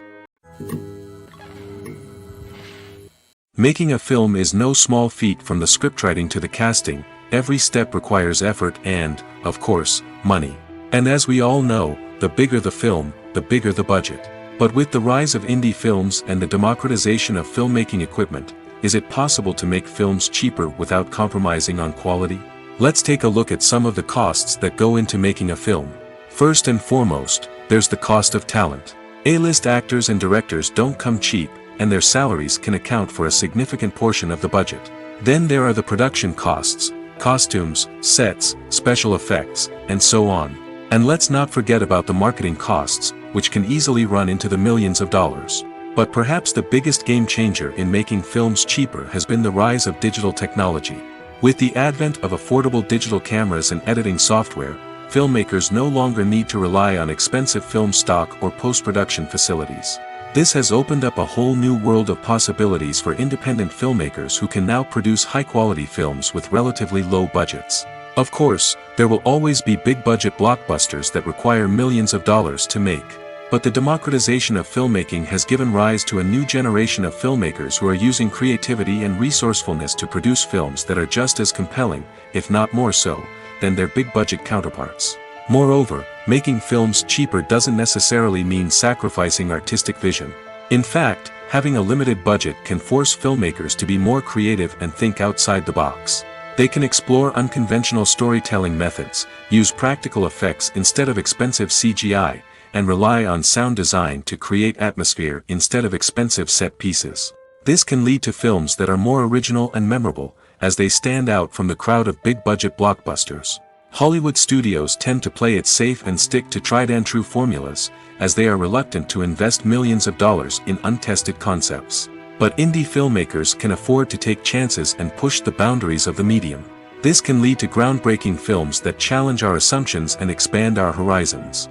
Making a film is no small feat. From the scriptwriting to the casting, every step requires effort and, of course, money. And as we all know, the bigger the film, the bigger the budget. But with the rise of indie films and the democratization of filmmaking equipment, is it possible to make films cheaper without compromising on quality? Let's take a look at some of the costs that go into making a film. First and foremost, there's the cost of talent. A-list actors and directors don't come cheap, and their salaries can account for a significant portion of the budget. Then there are the production costs, costumes, sets, special effects, and so on. And let's not forget about the marketing costs, which can easily run into the millions of dollars. But perhaps the biggest game changer in making films cheaper has been the rise of digital technology. With the advent of affordable digital cameras and editing software, filmmakers no longer need to rely on expensive film stock or post-production facilities. This has opened up a whole new world of possibilities for independent filmmakers who can now produce high-quality films with relatively low budgets. Of course, there will always be big-budget blockbusters that require millions of dollars to make. But the democratization of filmmaking has given rise to a new generation of filmmakers who are using creativity and resourcefulness to produce films that are just as compelling, if not more so, than their big-budget counterparts. Moreover, making films cheaper doesn't necessarily mean sacrificing artistic vision. In fact, having a limited budget can force filmmakers to be more creative and think outside the box. They can explore unconventional storytelling methods, use practical effects instead of expensive CGI, and rely on sound design to create atmosphere instead of expensive set pieces. This can lead to films that are more original and memorable, as they stand out from the crowd of big-budget blockbusters. Hollywood studios tend to play it safe and stick to tried-and-true formulas, as they are reluctant to invest millions of dollars in untested concepts. But indie filmmakers can afford to take chances and push the boundaries of the medium. This can lead to groundbreaking films that challenge our assumptions and expand our horizons.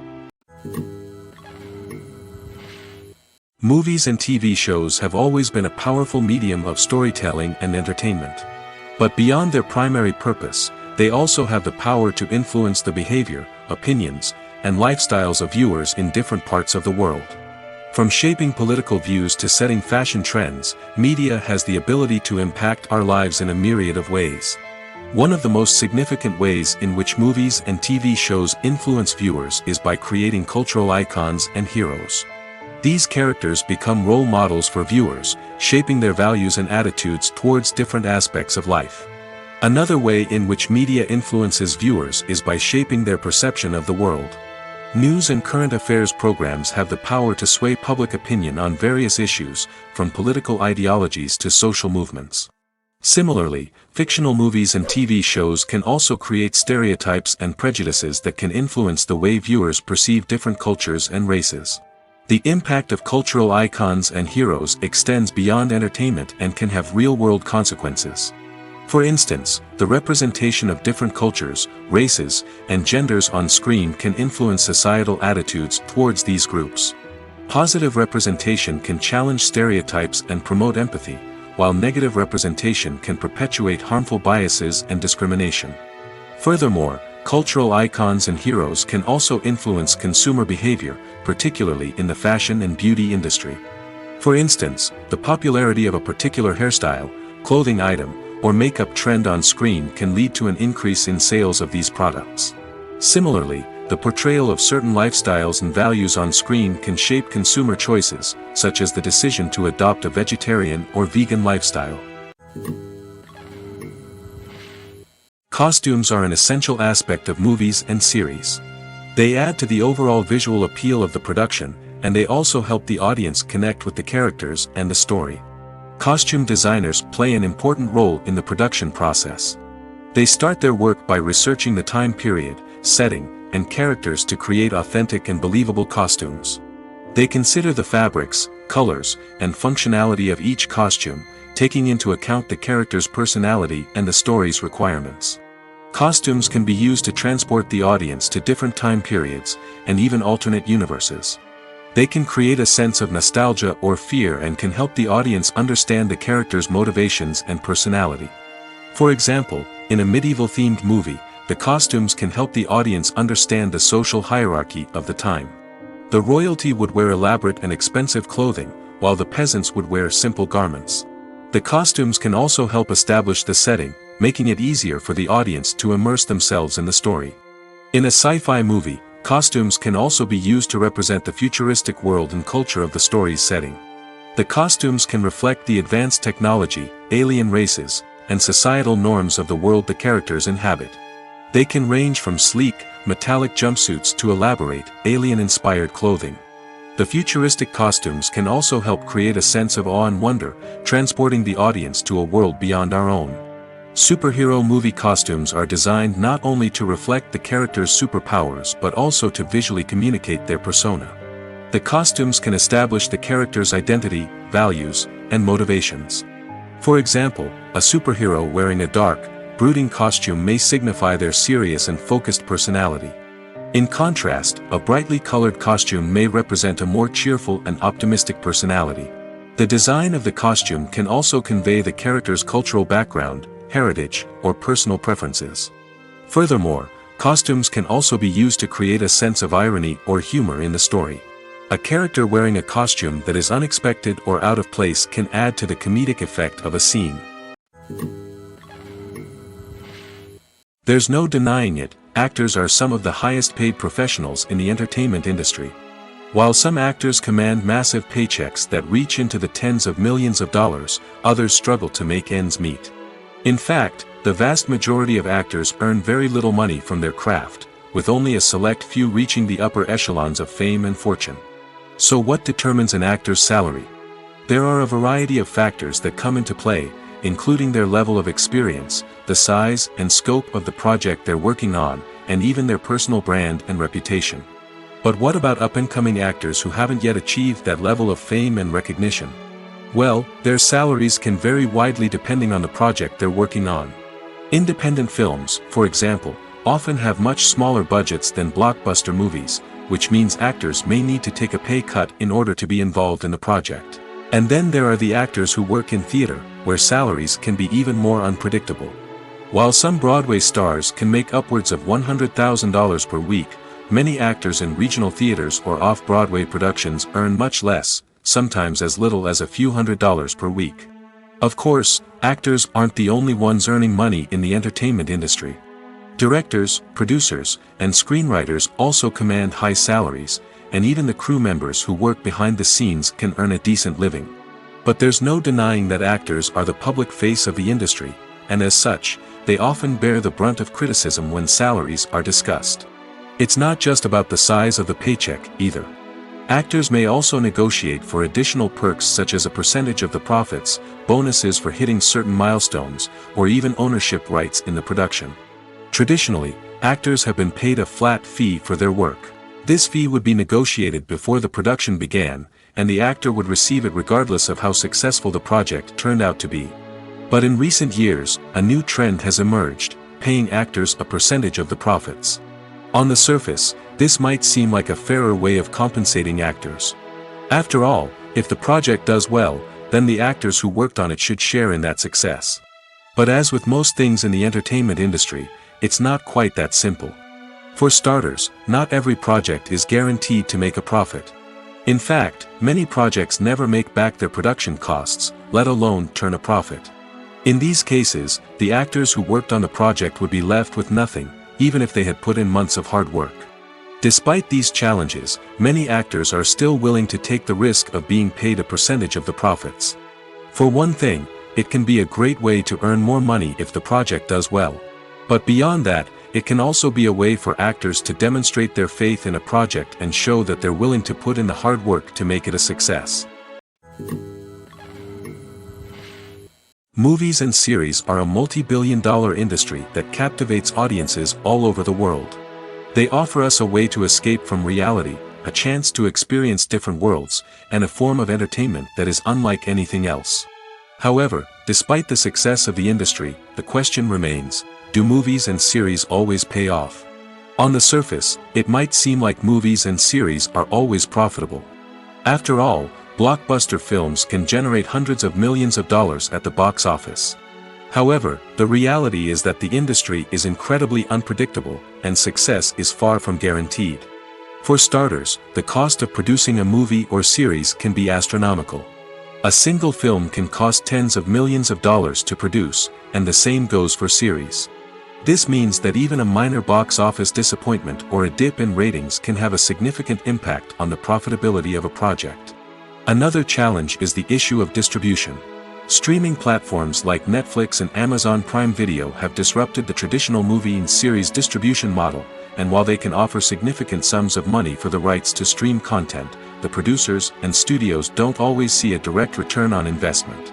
Movies and TV shows have always been a powerful medium of storytelling and entertainment. But beyond their primary purpose, they also have the power to influence the behavior, opinions, and lifestyles of viewers in different parts of the world. From shaping political views to setting fashion trends, media has the ability to impact our lives in a myriad of ways. One of the most significant ways in which movies and TV shows influence viewers is by creating cultural icons and heroes. These characters become role models for viewers, shaping their values and attitudes towards different aspects of life. Another way in which media influences viewers is by shaping their perception of the world. News and current affairs programs have the power to sway public opinion on various issues, from political ideologies to social movements. Similarly, fictional movies and TV shows can also create stereotypes and prejudices that can influence the way viewers perceive different cultures and races. The impact of cultural icons and heroes extends beyond entertainment and can have real-world consequences. For instance, the representation of different cultures, races, and genders on screen can influence societal attitudes towards these groups. Positive representation can challenge stereotypes and promote empathy, while negative representation can perpetuate harmful biases and discrimination. Furthermore, cultural icons and heroes can also influence consumer behavior, particularly in the fashion and beauty industry. For instance, the popularity of a particular hairstyle, clothing item, or makeup trend on screen can lead to an increase in sales of these products. Similarly, the portrayal of certain lifestyles and values on screen can shape consumer choices, such as the decision to adopt a vegetarian or vegan lifestyle. Costumes are an essential aspect of movies and series. They add to the overall visual appeal of the production, and they also help the audience connect with the characters and the story. Costume designers play an important role in the production process. They start their work by researching the time period, setting, and characters to create authentic and believable costumes. They consider the fabrics, colors, and functionality of each costume, taking into account the character's personality and the story's requirements. Costumes can be used to transport the audience to different time periods, and even alternate universes. They can create a sense of nostalgia or fear and can help the audience understand the character's motivations and personality. For example, in a medieval-themed movie, the costumes can help the audience understand the social hierarchy of the time. The royalty would wear elaborate and expensive clothing, while the peasants would wear simple garments. The costumes can also help establish the setting, making it easier for the audience to immerse themselves in the story. In a sci-fi movie, costumes can also be used to represent the futuristic world and culture of the story's setting. The costumes can reflect the advanced technology, alien races, and societal norms of the world the characters inhabit. They can range from sleek, metallic jumpsuits to elaborate, alien-inspired clothing. The futuristic costumes can also help create a sense of awe and wonder, transporting the audience to a world beyond our own. Superhero movie costumes are designed not only to reflect the character's superpowers but also to visually communicate their persona. The costumes can establish the character's identity, values, and motivations. For example, a superhero wearing a dark, brooding costume may signify their serious and focused personality. In contrast, a brightly colored costume may represent a more cheerful and optimistic personality. The design of the costume can also convey the character's cultural background, heritage, or personal preferences. Furthermore, costumes can also be used to create a sense of irony or humor in the story. A character wearing a costume that is unexpected or out of place can add to the comedic effect of a scene. There's no denying it, actors are some of the highest paid professionals in the entertainment industry. While some actors command massive paychecks that reach into the tens of millions of dollars, others struggle to make ends meet. In fact, the vast majority of actors earn very little money from their craft, with only a select few reaching the upper echelons of fame and fortune. So what determines an actor's salary? There are a variety of factors that come into play, including their level of experience, the size and scope of the project they're working on, and even their personal brand and reputation. But what about up-and-coming actors who haven't yet achieved that level of fame and recognition? Well, their salaries can vary widely depending on the project they're working on. Independent films, for example, often have much smaller budgets than blockbuster movies, which means actors may need to take a pay cut in order to be involved in the project. And then there are the actors who work in theater, where salaries can be even more unpredictable. While some Broadway stars can make upwards of $100,000 per week, many actors in regional theaters or off-Broadway productions earn much less, sometimes as little as a few $100s per week. Of course, actors aren't the only ones earning money in the entertainment industry. Directors, producers, and screenwriters also command high salaries, and even the crew members who work behind the scenes can earn a decent living. But there's no denying that actors are the public face of the industry, and as such, they often bear the brunt of criticism when salaries are discussed. It's not just about the size of the paycheck, either. Actors may also negotiate for additional perks such as a percentage of the profits, bonuses for hitting certain milestones, or even ownership rights in the production. Traditionally, actors have been paid a flat fee for their work. This fee would be negotiated before the production began, and the actor would receive it regardless of how successful the project turned out to be. But in recent years, a new trend has emerged, paying actors a percentage of the profits. On the surface, this might seem like a fairer way of compensating actors. After all, if the project does well, then the actors who worked on it should share in that success. But as with most things in the entertainment industry, it's not quite that simple. For starters, not every project is guaranteed to make a profit. In fact, many projects never make back their production costs, let alone turn a profit. In these cases, the actors who worked on the project would be left with nothing, even if they had put in months of hard work. Despite these challenges, many actors are still willing to take the risk of being paid a percentage of the profits. For one thing, it can be a great way to earn more money if the project does well. But beyond that, it can also be a way for actors to demonstrate their faith in a project and show that they're willing to put in the hard work to make it a success. Movies and series are a multi-billion-dollar industry that captivates audiences all over the world. They offer us a way to escape from reality, a chance to experience different worlds, and a form of entertainment that is unlike anything else. However, despite the success of the industry, the question remains, do movies and series always pay off? On the surface, it might seem like movies and series are always profitable. After all, blockbuster films can generate hundreds of millions of dollars at the box office. However, the reality is that the industry is incredibly unpredictable, and success is far from guaranteed. For starters, the cost of producing a movie or series can be astronomical. A single film can cost tens of millions of dollars to produce, and the same goes for series. This means that even a minor box office disappointment or a dip in ratings can have a significant impact on the profitability of a project. Another challenge is the issue of distribution. Streaming platforms like Netflix and Amazon Prime Video have disrupted the traditional movie and series distribution model, and while they can offer significant sums of money for the rights to stream content, the producers and studios don't always see a direct return on investment.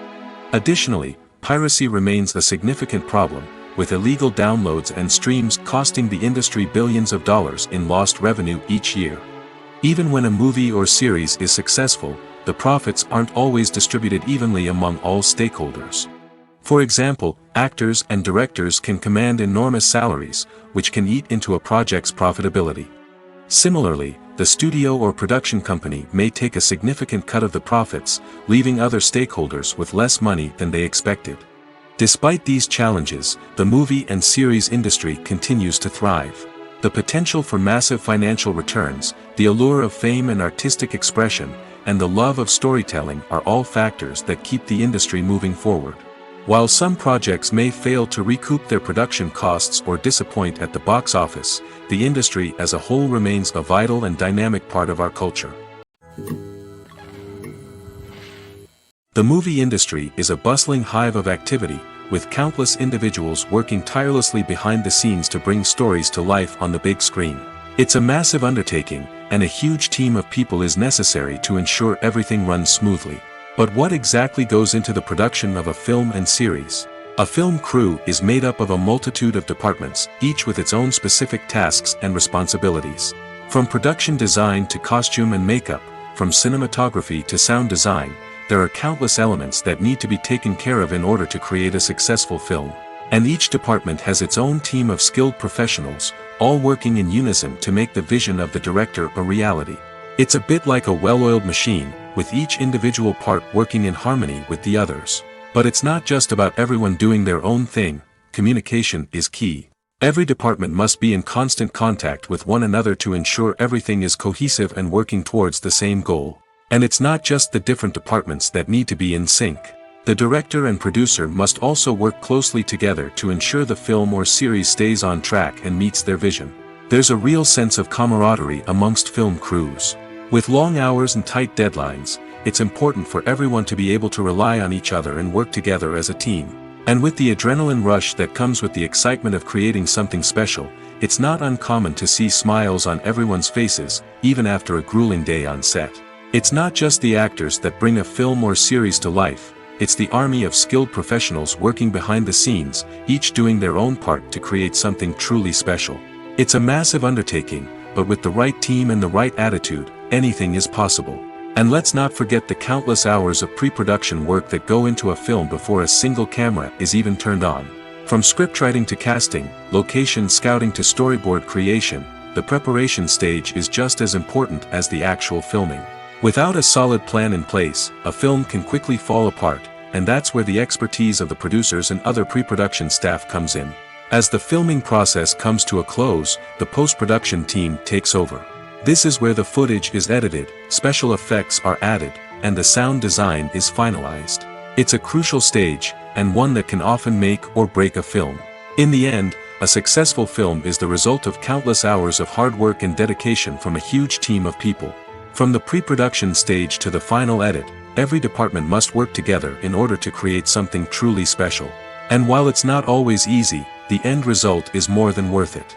Additionally, piracy remains a significant problem, with illegal downloads and streams costing the industry billions of dollars in lost revenue each year. Even when a movie or series is successful, the profits aren't always distributed evenly among all stakeholders. For example, actors and directors can command enormous salaries, which can eat into a project's profitability. Similarly, the studio or production company may take a significant cut of the profits, leaving other stakeholders with less money than they expected. Despite these challenges, the movie and series industry continues to thrive. The potential for massive financial returns, the allure of fame and artistic expression, and the love of storytelling are all factors that keep the industry moving forward. While some projects may fail to recoup their production costs or disappoint at the box office, the industry as a whole remains a vital and dynamic part of our culture. The movie industry is a bustling hive of activity, with countless individuals working tirelessly behind the scenes to bring stories to life on the big screen. It's a massive undertaking, and a huge team of people is necessary to ensure everything runs smoothly. But what exactly goes into the production of a film and series? A film crew is made up of a multitude of departments, each with its own specific tasks and responsibilities. From production design to costume and makeup, from cinematography to sound design, there are countless elements that need to be taken care of in order to create a successful film. And each department has its own team of skilled professionals, all working in unison to make the vision of the director a reality. It's a bit like a well-oiled machine, with each individual part working in harmony with the others. But it's not just about everyone doing their own thing, communication is key. Every department must be in constant contact with one another to ensure everything is cohesive and working towards the same goal. And it's not just the different departments that need to be in sync. The director and producer must also work closely together to ensure the film or series stays on track and meets their vision. There's a real sense of camaraderie amongst film crews. With long hours and tight deadlines, it's important for everyone to be able to rely on each other and work together as a team. And with the adrenaline rush that comes with the excitement of creating something special, it's not uncommon to see smiles on everyone's faces, even after a grueling day on set. It's not just the actors that bring a film or series to life, it's the army of skilled professionals working behind the scenes, each doing their own part to create something truly special. It's a massive undertaking, but with the right team and the right attitude, anything is possible. And let's not forget the countless hours of pre-production work that go into a film before a single camera is even turned on. From scriptwriting to casting, location scouting to storyboard creation, the preparation stage is just as important as the actual filming. Without a solid plan in place, a film can quickly fall apart, and that's where the expertise of the producers and other pre-production staff comes in. As the filming process comes to a close, the post-production team takes over. This is where the footage is edited, special effects are added, and the sound design is finalized. It's a crucial stage, and one that can often make or break a film. In the end, a successful film is the result of countless hours of hard work and dedication from a huge team of people. From the pre-production stage to the final edit, every department must work together in order to create something truly special. And while it's not always easy, the end result is more than worth it.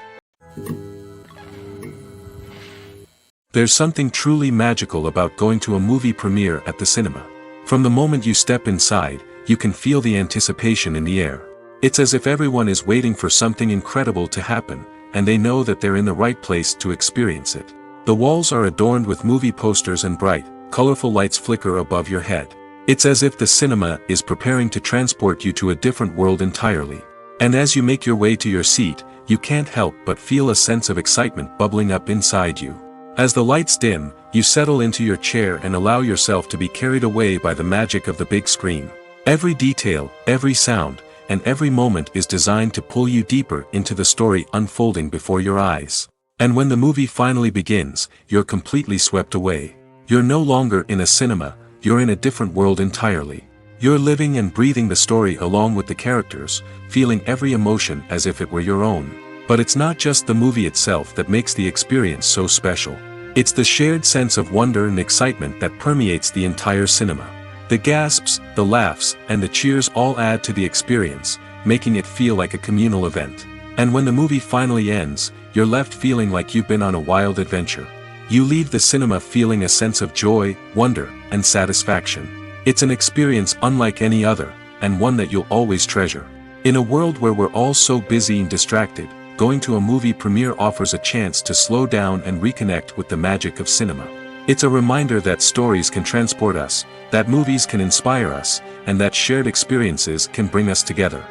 There's something truly magical about going to a movie premiere at the cinema. From the moment you step inside, you can feel the anticipation in the air. It's as if everyone is waiting for something incredible to happen, and they know that they're in the right place to experience it. The walls are adorned with movie posters and bright, colorful lights flicker above your head. It's as if the cinema is preparing to transport you to a different world entirely. And as you make your way to your seat, you can't help but feel a sense of excitement bubbling up inside you. As the lights dim, you settle into your chair and allow yourself to be carried away by the magic of the big screen. Every detail, every sound, and every moment is designed to pull you deeper into the story unfolding before your eyes. And when the movie finally begins, you're completely swept away. You're no longer in a cinema, you're in a different world entirely. You're living and breathing the story along with the characters, feeling every emotion as if it were your own. But it's not just the movie itself that makes the experience so special. It's the shared sense of wonder and excitement that permeates the entire cinema. The gasps, the laughs, and the cheers all add to the experience, making it feel like a communal event. And when the movie finally ends, you're left feeling like you've been on a wild adventure. You leave the cinema feeling a sense of joy, wonder, and satisfaction. It's an experience unlike any other, and one that you'll always treasure. In a world where we're all so busy and distracted, going to a movie premiere offers a chance to slow down and reconnect with the magic of cinema. It's a reminder that stories can transport us, that movies can inspire us, and that shared experiences can bring us together.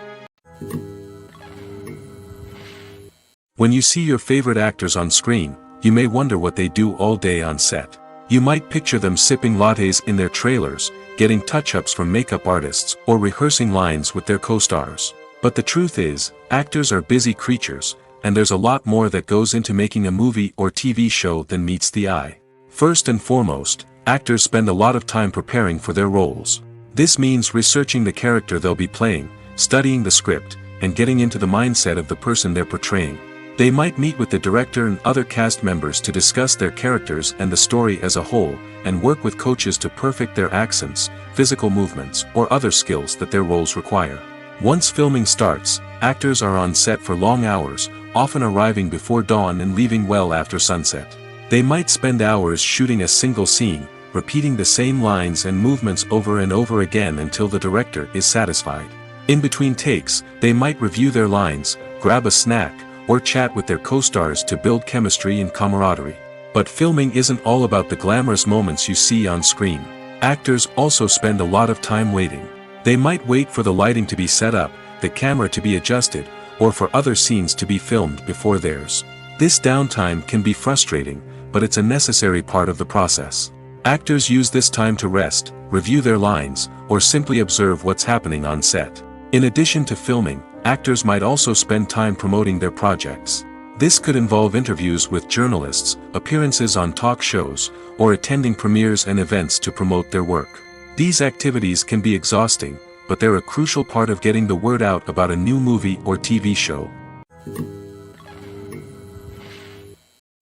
When you see your favorite actors on screen, you may wonder what they do all day on set. You might picture them sipping lattes in their trailers, getting touch-ups from makeup artists, or rehearsing lines with their co-stars. But the truth is, actors are busy creatures, and there's a lot more that goes into making a movie or TV show than meets the eye. First and foremost, actors spend a lot of time preparing for their roles. This means researching the character they'll be playing, studying the script, and getting into the mindset of the person they're portraying. They might meet with the director and other cast members to discuss their characters and the story as a whole, and work with coaches to perfect their accents, physical movements, or other skills that their roles require. Once filming starts, actors are on set for long hours, often arriving before dawn and leaving well after sunset. They might spend hours shooting a single scene, repeating the same lines and movements over and over again until the director is satisfied. In between takes, they might review their lines, grab a snack, or chat with their co-stars to build chemistry and camaraderie. But filming isn't all about the glamorous moments you see on screen. Actors also spend a lot of time waiting. They might wait for the lighting to be set up, the camera to be adjusted, or for other scenes to be filmed before theirs. This downtime can be frustrating, but it's a necessary part of the process. Actors use this time to rest, review their lines, or simply observe what's happening on set. In addition to filming, Actors might also spend time promoting their projects. This could involve interviews with journalists, appearances on talk shows, or attending premieres and events to promote their work. These activities can be exhausting, but they're a crucial part of getting the word out about a new movie or TV show.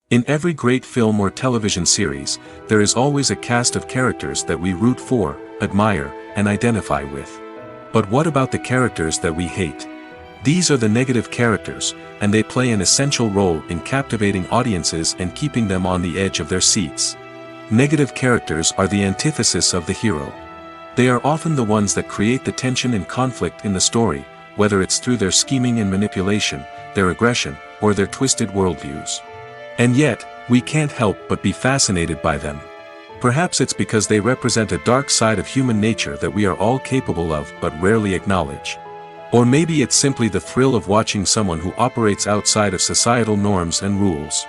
In every great film or television series, there is always a cast of characters that we root for, admire, and identify with. But what about the characters that we hate? These are the negative characters, and they play an essential role in captivating audiences and keeping them on the edge of their seats. Negative characters are the antithesis of the hero. They are often the ones that create the tension and conflict in the story, whether it's through their scheming and manipulation, their aggression, or their twisted worldviews. And yet, we can't help but be fascinated by them. Perhaps it's because they represent a dark side of human nature that we are all capable of but rarely acknowledge. Or maybe it's simply the thrill of watching someone who operates outside of societal norms and rules.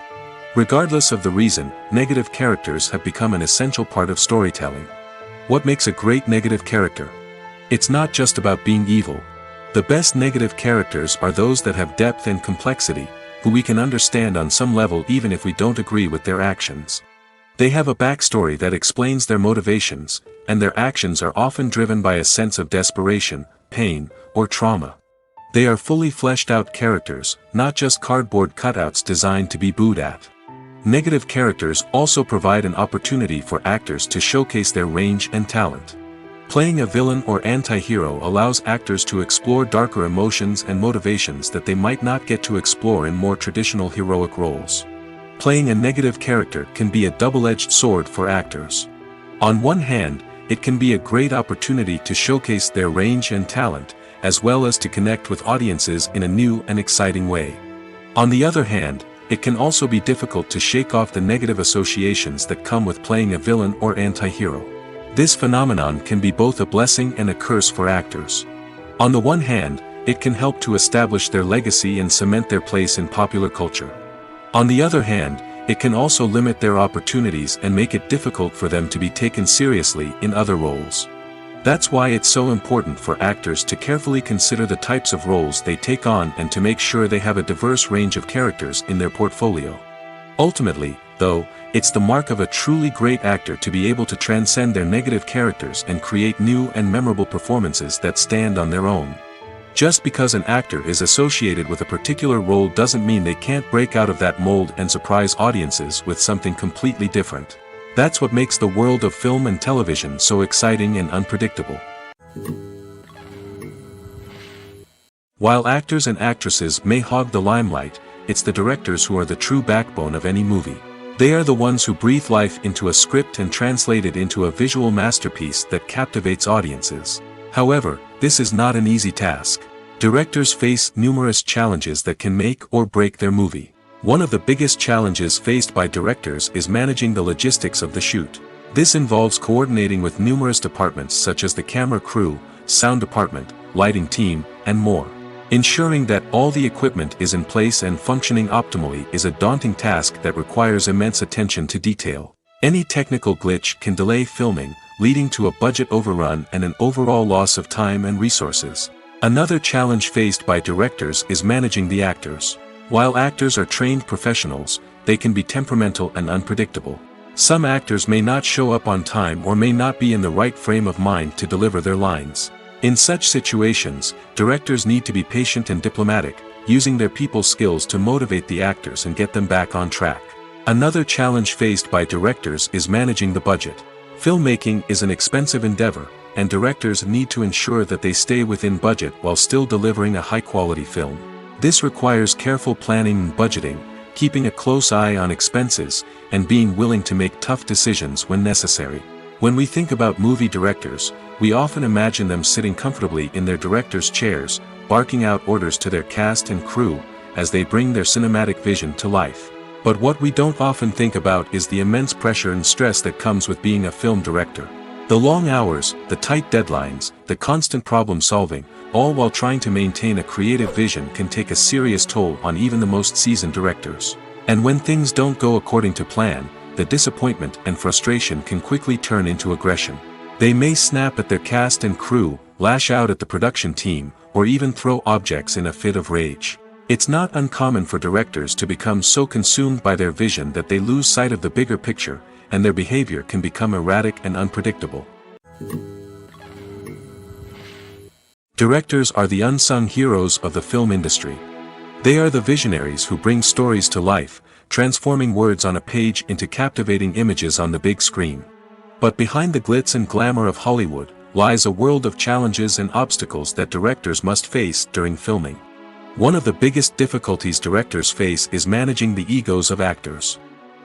Regardless of the reason, negative characters have become an essential part of storytelling. What makes a great negative character? It's not just about being evil. The best negative characters are those that have depth and complexity, who we can understand on some level even if we don't agree with their actions. They have a backstory that explains their motivations, and their actions are often driven by a sense of desperation, pain, or trauma. They are fully fleshed out characters, not just cardboard cutouts designed to be booed at. Negative characters also provide an opportunity for actors to showcase their range and talent. Playing a villain or anti-hero allows actors to explore darker emotions and motivations that they might not get to explore in more traditional heroic roles. Playing a negative character can be a double-edged sword for actors. On one hand, it can be a great opportunity to showcase their range and talent, as well as to connect with audiences in a new and exciting way. On the other hand, it can also be difficult to shake off the negative associations that come with playing a villain or anti-hero. This phenomenon can be both a blessing and a curse for actors. On the one hand, it can help to establish their legacy and cement their place in popular culture. On the other hand, it can also limit their opportunities and make it difficult for them to be taken seriously in other roles. That's why it's so important for actors to carefully consider the types of roles they take on and to make sure they have a diverse range of characters in their portfolio. Ultimately, though, it's the mark of a truly great actor to be able to transcend their negative characters and create new and memorable performances that stand on their own. Just because an actor is associated with a particular role doesn't mean they can't break out of that mold and surprise audiences with something completely different. That's what makes the world of film and television so exciting and unpredictable. While actors and actresses may hog the limelight, it's the directors who are the true backbone of any movie. They are the ones who breathe life into a script and translate it into a visual masterpiece that captivates audiences. However, this is not an easy task. Directors face numerous challenges that can make or break their movie. One of the biggest challenges faced by directors is managing the logistics of the shoot. This involves coordinating with numerous departments such as the camera crew, sound department, lighting team, and more. Ensuring that all the equipment is in place and functioning optimally is a daunting task that requires immense attention to detail. Any technical glitch can delay filming, leading to a budget overrun and an overall loss of time and resources. Another challenge faced by directors is managing the actors. While actors are trained professionals, they can be temperamental and unpredictable. Some actors may not show up on time or may not be in the right frame of mind to deliver their lines. In such situations, directors need to be patient and diplomatic, using their people skills to motivate the actors and get them back on track. Another challenge faced by directors is managing the budget. Filmmaking is an expensive endeavor, and directors need to ensure that they stay within budget while still delivering a high-quality film. This requires careful planning and budgeting, keeping a close eye on expenses, and being willing to make tough decisions when necessary. When we think about movie directors, we often imagine them sitting comfortably in their director's chairs, barking out orders to their cast and crew, as they bring their cinematic vision to life. But what we don't often think about is the immense pressure and stress that comes with being a film director. The long hours, the tight deadlines, the constant problem solving, all while trying to maintain a creative vision can take a serious toll on even the most seasoned directors. And when things don't go according to plan, the disappointment and frustration can quickly turn into aggression. They may snap at their cast and crew, lash out at the production team, or even throw objects in a fit of rage. It's not uncommon for directors to become so consumed by their vision that they lose sight of the bigger picture, and their behavior can become erratic and unpredictable. Directors are the unsung heroes of the film industry. They are the visionaries who bring stories to life, transforming words on a page into captivating images on the big screen. But behind the glitz and glamour of Hollywood lies a world of challenges and obstacles that directors must face during filming. One of the biggest difficulties directors face is managing the egos of actors.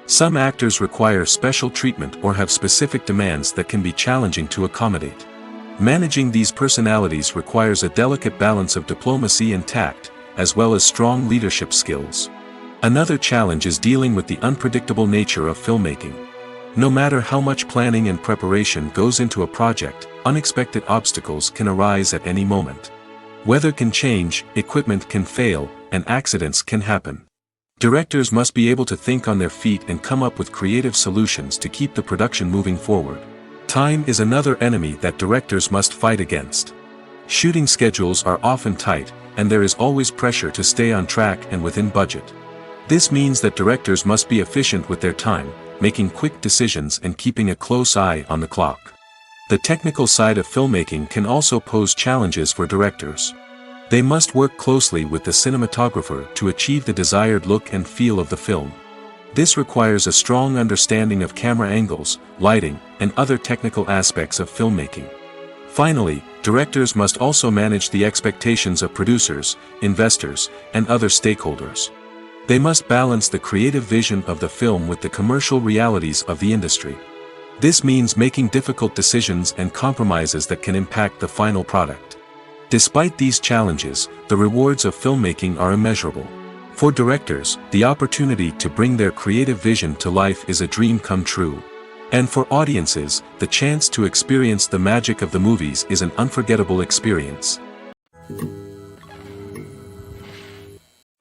Some actors require special treatment or have specific demands that can be challenging to accommodate. Managing these personalities requires a delicate balance of diplomacy and tact, as well as strong leadership skills. Another challenge is dealing with the unpredictable nature of filmmaking. No matter how much planning and preparation goes into a project, unexpected obstacles can arise at any moment. Weather can change, equipment can fail, and accidents can happen. Directors must be able to think on their feet and come up with creative solutions to keep the production moving forward. Time is another enemy that directors must fight against. Shooting schedules are often tight, and there is always pressure to stay on track and within budget. This means that directors must be efficient with their time, making quick decisions and keeping a close eye on the clock. The technical side of filmmaking can also pose challenges for directors. They must work closely with the cinematographer to achieve the desired look and feel of the film. This requires a strong understanding of camera angles, lighting, and other technical aspects of filmmaking. Finally, directors must also manage the expectations of producers, investors, and other stakeholders. They must balance the creative vision of the film with the commercial realities of the industry. This means making difficult decisions and compromises that can impact the final product. Despite these challenges, the rewards of filmmaking are immeasurable. For directors, the opportunity to bring their creative vision to life is a dream come true. And for audiences, the chance to experience the magic of the movies is an unforgettable experience.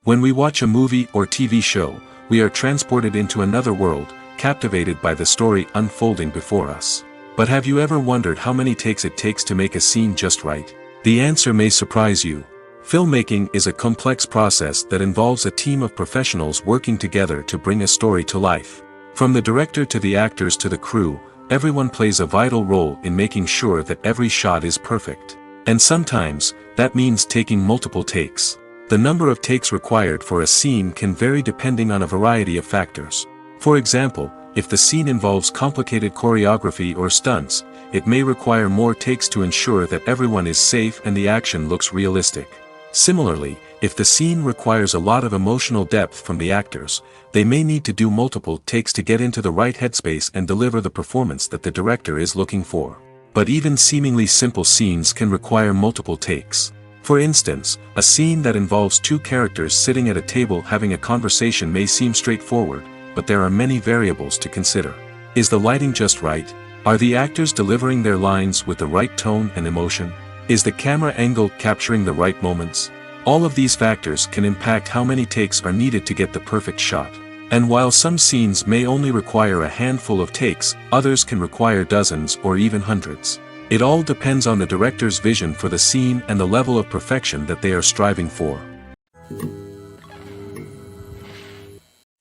When we watch a movie or TV show, we are transported into another world, captivated by the story unfolding before us. But have you ever wondered how many takes it takes to make a scene just right? The answer may surprise you. Filmmaking is a complex process that involves a team of professionals working together to bring a story to life. From the director to the actors to the crew, everyone plays a vital role in making sure that every shot is perfect. And sometimes, that means taking multiple takes. The number of takes required for a scene can vary depending on a variety of factors. For example, if the scene involves complicated choreography or stunts, it may require more takes to ensure that everyone is safe and the action looks realistic. Similarly, if the scene requires a lot of emotional depth from the actors, they may need to do multiple takes to get into the right headspace and deliver the performance that the director is looking for. But even seemingly simple scenes can require multiple takes. For instance, a scene that involves two characters sitting at a table having a conversation may seem straightforward, but there are many variables to consider. Is the lighting just right? Are the actors delivering their lines with the right tone and emotion? Is the camera angle capturing the right moments? All of these factors can impact how many takes are needed to get the perfect shot. And while some scenes may only require a handful of takes, others can require dozens or even hundreds. It all depends on the director's vision for the scene and the level of perfection that they are striving for.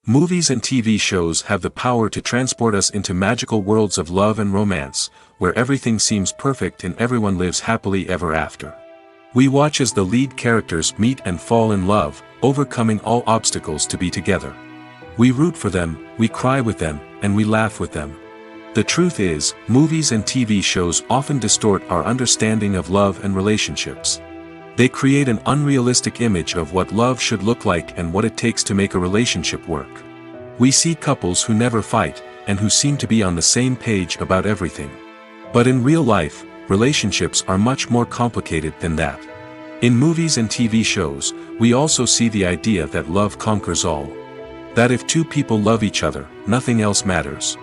Movies and TV shows have the power to transport us into magical worlds of love and romance, where everything seems perfect and everyone lives happily ever after. We watch as the lead characters meet and fall in love, overcoming all obstacles to be together. We root for them, we cry with them, and we laugh with them. The truth is, movies and TV shows often distort our understanding of love and relationships. They create an unrealistic image of what love should look like and what it takes to make a relationship work. We see couples who never fight, and who seem to be on the same page about everything. But in real life, relationships are much more complicated than that. In movies and TV shows, we also see the idea that love conquers all. That if two people love each other, nothing else matters.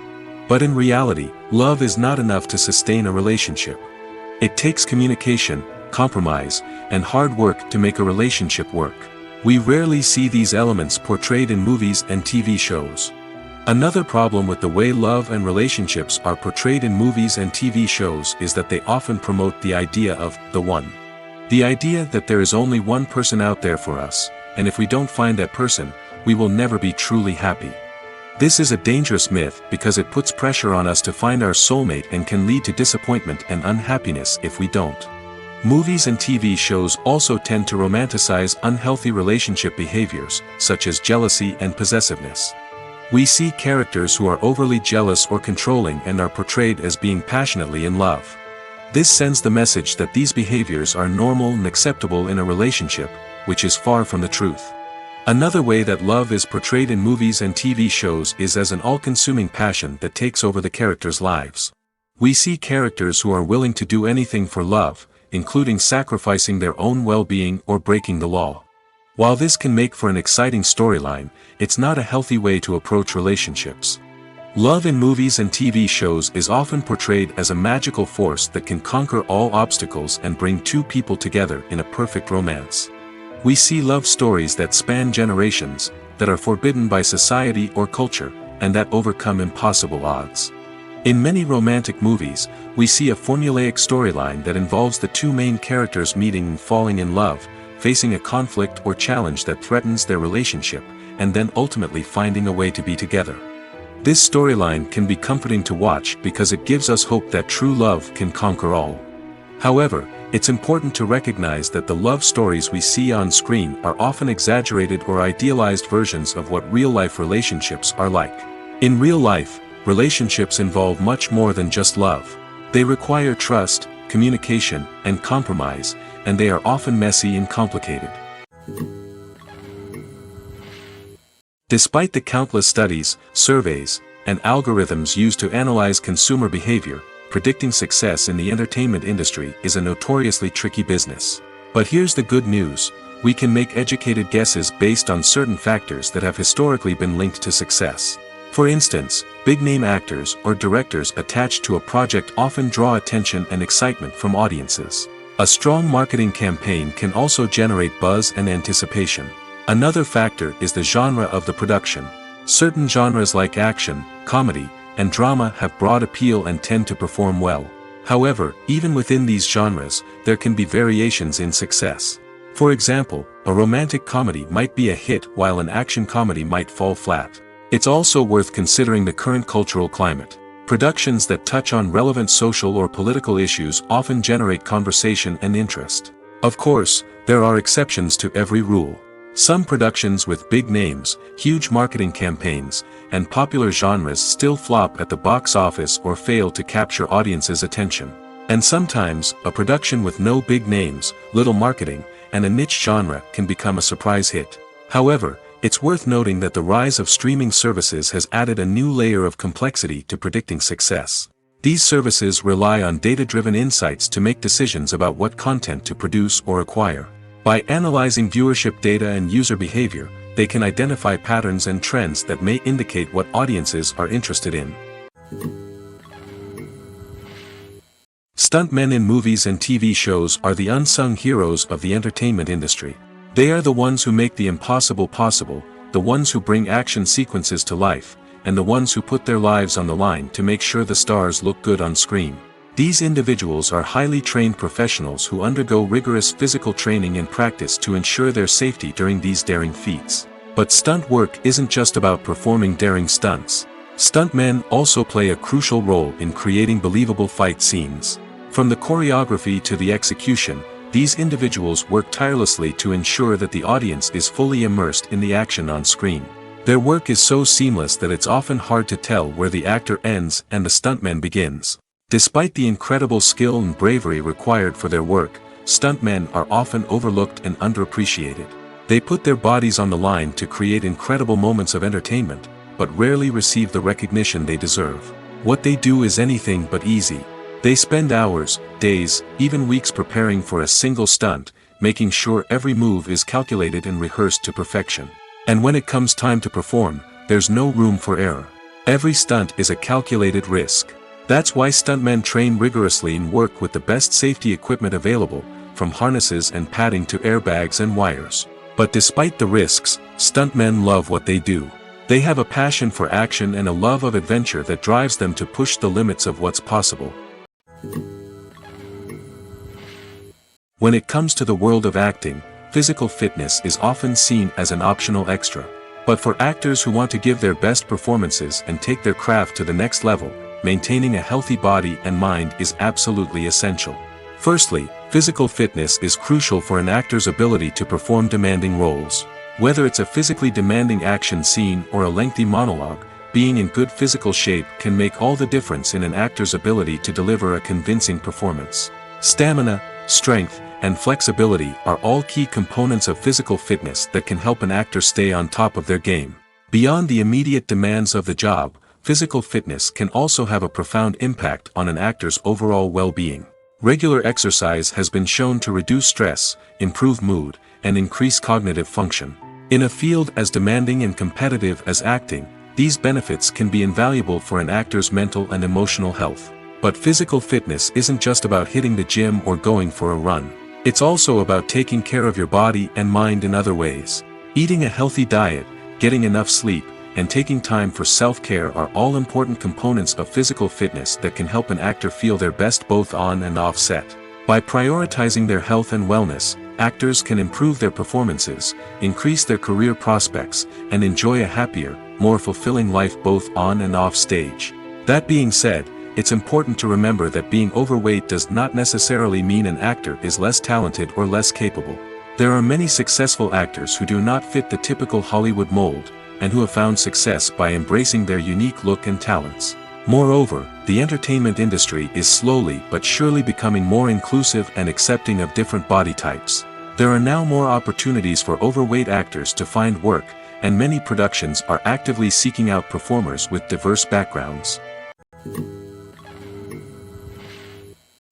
But in reality, love is not enough to sustain a relationship. It takes communication, compromise, and hard work to make a relationship work. We rarely see these elements portrayed in movies and TV shows. Another problem with the way love and relationships are portrayed in movies and TV shows is that they often promote the idea of the one. The idea that there is only one person out there for us, and if we don't find that person, we will never be truly happy. This is a dangerous myth because it puts pressure on us to find our soulmate and can lead to disappointment and unhappiness if we don't. Movies and TV shows also tend to romanticize unhealthy relationship behaviors, such as jealousy and possessiveness. We see characters who are overly jealous or controlling and are portrayed as being passionately in love. This sends the message that these behaviors are normal and acceptable in a relationship, which is far from the truth. Another way that love is portrayed in movies and TV shows is as an all-consuming passion that takes over the characters' lives. We see characters who are willing to do anything for love, including sacrificing their own well-being or breaking the law. While this can make for an exciting storyline, it's not a healthy way to approach relationships. Love in movies and TV shows is often portrayed as a magical force that can conquer all obstacles and bring two people together in a perfect romance. We see love stories that span generations, that are forbidden by society or culture, and that overcome impossible odds. In many romantic movies, we see a formulaic storyline that involves the two main characters meeting and falling in love, facing a conflict or challenge that threatens their relationship, and then ultimately finding a way to be together. This storyline can be comforting to watch because it gives us hope that true love can conquer all. However, it's important to recognize that the love stories we see on screen are often exaggerated or idealized versions of what real-life relationships are like. In real life, relationships involve much more than just love. They require trust, communication, and compromise, and they are often messy and complicated. Despite the countless studies, surveys, and algorithms used to analyze consumer behavior, predicting success in the entertainment industry is a notoriously tricky business. But here's the good news: we can make educated guesses based on certain factors that have historically been linked to success. For instance, big-name actors or directors attached to a project often draw attention and excitement from audiences. A strong marketing campaign can also generate buzz and anticipation. Another factor is the genre of the production. Certain genres like action, comedy, and drama have broad appeal and tend to perform well. However, even within these genres, there can be variations in success. For example, a romantic comedy might be a hit while an action comedy might fall flat. It's also worth considering the current cultural climate. Productions that touch on relevant social or political issues often generate conversation and interest. Of course, there are exceptions to every rule. Some productions with big names, huge marketing campaigns, and popular genres still flop at the box office or fail to capture audiences' attention. And sometimes, a production with no big names, little marketing, and a niche genre can become a surprise hit. However, it's worth noting that the rise of streaming services has added a new layer of complexity to predicting success. These services rely on data-driven insights to make decisions about what content to produce or acquire. By analyzing viewership data and user behavior, they can identify patterns and trends that may indicate what audiences are interested in. Stuntmen in movies and TV shows are the unsung heroes of the entertainment industry. They are the ones who make the impossible possible, the ones who bring action sequences to life, and the ones who put their lives on the line to make sure the stars look good on screen. These individuals are highly trained professionals who undergo rigorous physical training and practice to ensure their safety during these daring feats. But stunt work isn't just about performing daring stunts. Stuntmen also play a crucial role in creating believable fight scenes. From the choreography to the execution, these individuals work tirelessly to ensure that the audience is fully immersed in the action on screen. Their work is so seamless that it's often hard to tell where the actor ends and the stuntman begins. Despite the incredible skill and bravery required for their work, stuntmen are often overlooked and underappreciated. They put their bodies on the line to create incredible moments of entertainment, but rarely receive the recognition they deserve. What they do is anything but easy. They spend hours, days, even weeks preparing for a single stunt, making sure every move is calculated and rehearsed to perfection. And when it comes time to perform, there's no room for error. Every stunt is a calculated risk. That's why stuntmen train rigorously and work with the best safety equipment available, from harnesses and padding to airbags and wires. But despite the risks, stuntmen love what they do. They have a passion for action and a love of adventure that drives them to push the limits of what's possible. When it comes to the world of acting, physical fitness is often seen as an optional extra. But for actors who want to give their best performances and take their craft to the next level, maintaining a healthy body and mind is absolutely essential. Firstly, physical fitness is crucial for an actor's ability to perform demanding roles. Whether it's a physically demanding action scene or a lengthy monologue, being in good physical shape can make all the difference in an actor's ability to deliver a convincing performance. Stamina, strength, and flexibility are all key components of physical fitness that can help an actor stay on top of their game. Beyond the immediate demands of the job, physical fitness can also have a profound impact on an actor's overall well-being. Regular exercise has been shown to reduce stress, improve mood, and increase cognitive function. In a field as demanding and competitive as acting, these benefits can be invaluable for an actor's mental and emotional health. But physical fitness isn't just about hitting the gym or going for a run. It's also about taking care of your body and mind in other ways. Eating a healthy diet, getting enough sleep, and taking time for self-care are all important components of physical fitness that can help an actor feel their best both on and off set. By prioritizing their health and wellness, actors can improve their performances, increase their career prospects, and enjoy a happier, more fulfilling life both on and off stage. That being said, it's important to remember that being overweight does not necessarily mean an actor is less talented or less capable. There are many successful actors who do not fit the typical Hollywood mold, and who have found success by embracing their unique look and talents. Moreover, the entertainment industry is slowly but surely becoming more inclusive and accepting of different body types. There are now more opportunities for overweight actors to find work, and many productions are actively seeking out performers with diverse backgrounds.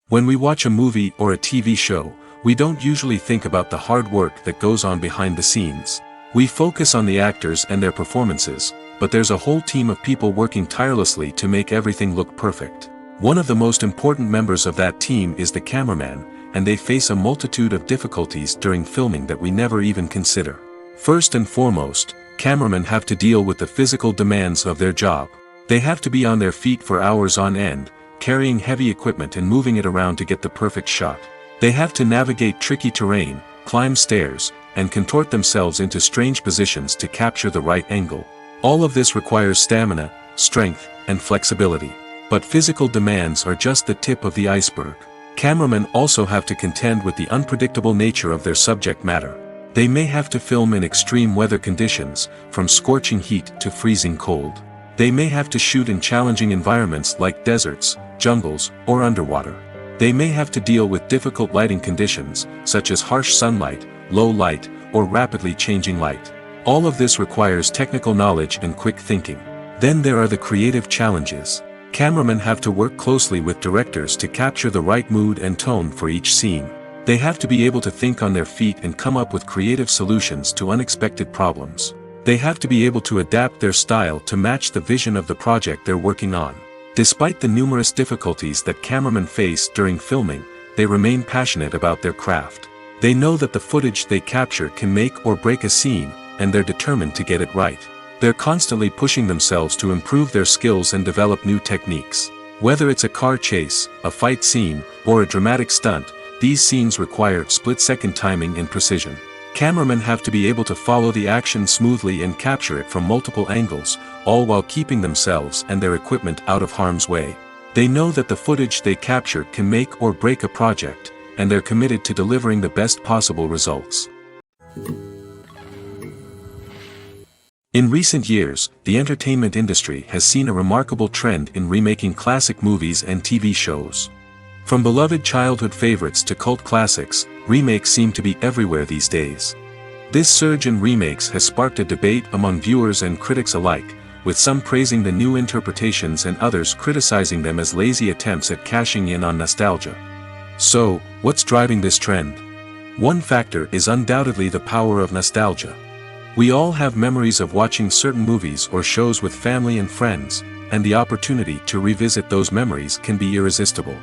When we watch a movie or a TV show, we don't usually think about the hard work that goes on behind the scenes. We focus on the actors and their performances, but there's a whole team of people working tirelessly to make everything look perfect. One of the most important members of that team is the cameraman, and they face a multitude of difficulties during filming that we never even consider. First and foremost, cameramen have to deal with the physical demands of their job. They have to be on their feet for hours on end, carrying heavy equipment and moving it around to get the perfect shot. They have to navigate tricky terrain, climb stairs, and contort themselves into strange positions to capture the right angle. All of this requires stamina, strength, and flexibility. But physical demands are just the tip of the iceberg. Cameramen also have to contend with the unpredictable nature of their subject matter. They may have to film in extreme weather conditions, from scorching heat to freezing cold. They may have to shoot in challenging environments like deserts, jungles, or underwater. They may have to deal with difficult lighting conditions, such as harsh sunlight, low light, or rapidly changing light. All of this requires technical knowledge and quick thinking. Then there are the creative challenges. Cameramen have to work closely with directors to capture the right mood and tone for each scene. They have to be able to think on their feet and come up with creative solutions to unexpected problems. They have to be able to adapt their style to match the vision of the project they're working on. Despite the numerous difficulties that cameramen face during filming, they remain passionate about their craft. They know that the footage they capture can make or break a scene, and they're determined to get it right. They're constantly pushing themselves to improve their skills and develop new techniques. Whether it's a car chase, a fight scene, or a dramatic stunt, these scenes require split-second timing and precision. Cameramen have to be able to follow the action smoothly and capture it from multiple angles, all while keeping themselves and their equipment out of harm's way. They know that the footage they capture can make or break a project, and they're committed to delivering the best possible results. In recent years, the entertainment industry has seen a remarkable trend in remaking classic movies and TV shows. From beloved childhood favorites to cult classics, remakes seem to be everywhere these days. This surge in remakes has sparked a debate among viewers and critics alike, with some praising the new interpretations and others criticizing them as lazy attempts at cashing in on nostalgia. So, what's driving this trend? One factor is undoubtedly the power of nostalgia. We all have memories of watching certain movies or shows with family and friends, and the opportunity to revisit those memories can be irresistible.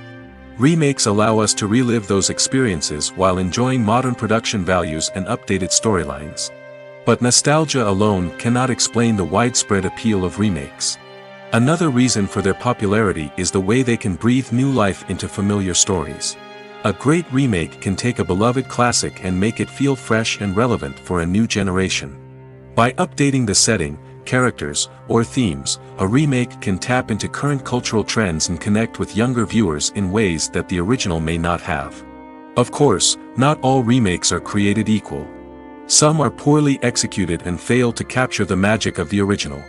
Remakes allow us to relive those experiences while enjoying modern production values and updated storylines. But nostalgia alone cannot explain the widespread appeal of remakes. Another reason for their popularity is the way they can breathe new life into familiar stories. A great remake can take a beloved classic and make it feel fresh and relevant for a new generation. By updating the setting, characters, or themes, a remake can tap into current cultural trends and connect with younger viewers in ways that the original may not have. Of course, not all remakes are created equal. Some are poorly executed and fail to capture the magic of the original.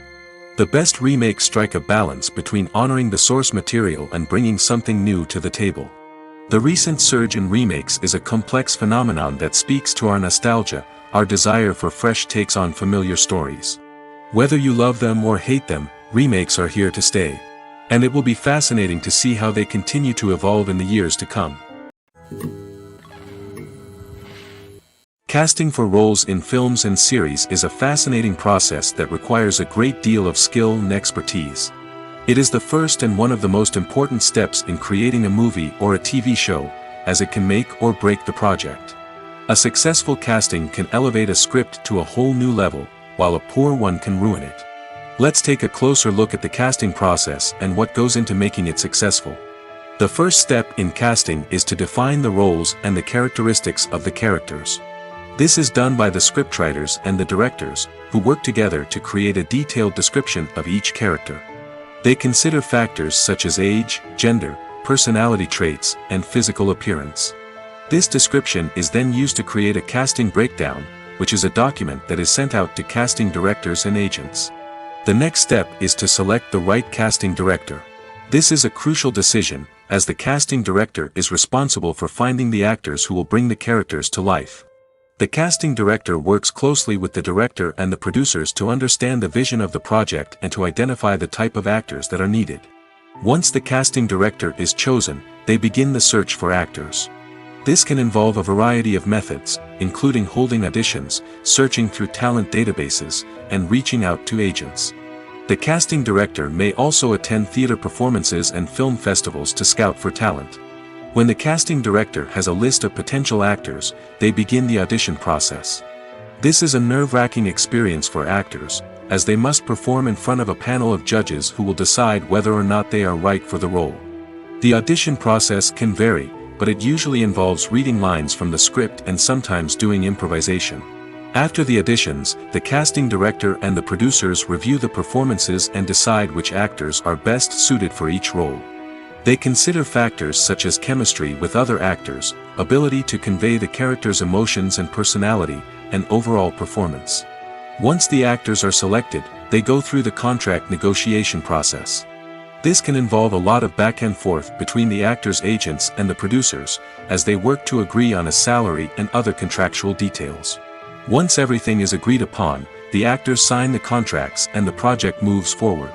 The best remakes strike a balance between honoring the source material and bringing something new to the table. The recent surge in remakes is a complex phenomenon that speaks to our nostalgia, our desire for fresh takes on familiar stories. Whether you love them or hate them, remakes are here to stay. And it will be fascinating to see how they continue to evolve in the years to come. Casting for roles in films and series is a fascinating process that requires a great deal of skill and expertise. It is the first and one of the most important steps in creating a movie or a TV show, as it can make or break the project. A successful casting can elevate a script to a whole new level, while a poor one can ruin it. Let's take a closer look at the casting process and what goes into making it successful. The first step in casting is to define the roles and the characteristics of the characters. This is done by the scriptwriters and the directors, who work together to create a detailed description of each character. They consider factors such as age, gender, personality traits, and physical appearance. This description is then used to create a casting breakdown, which is a document that is sent out to casting directors and agents. The next step is to select the right casting director. This is a crucial decision, as the casting director is responsible for finding the actors who will bring the characters to life. The casting director works closely with the director and the producers to understand the vision of the project and to identify the type of actors that are needed. Once the casting director is chosen, they begin the search for actors. This can involve a variety of methods, including holding auditions, searching through talent databases, and reaching out to agents. The casting director may also attend theater performances and film festivals to scout for talent. When the casting director has a list of potential actors, they begin the audition process. This is a nerve-wracking experience for actors, as they must perform in front of a panel of judges who will decide whether or not they are right for the role. The audition process can vary, but it usually involves reading lines from the script and sometimes doing improvisation. After the auditions, the casting director and the producers review the performances and decide which actors are best suited for each role. They consider factors such as chemistry with other actors, ability to convey the character's emotions and personality, and overall performance. Once the actors are selected, they go through the contract negotiation process. This can involve a lot of back and forth between the actors' agents and the producers, as they work to agree on a salary and other contractual details. Once everything is agreed upon, the actors sign the contracts and the project moves forward.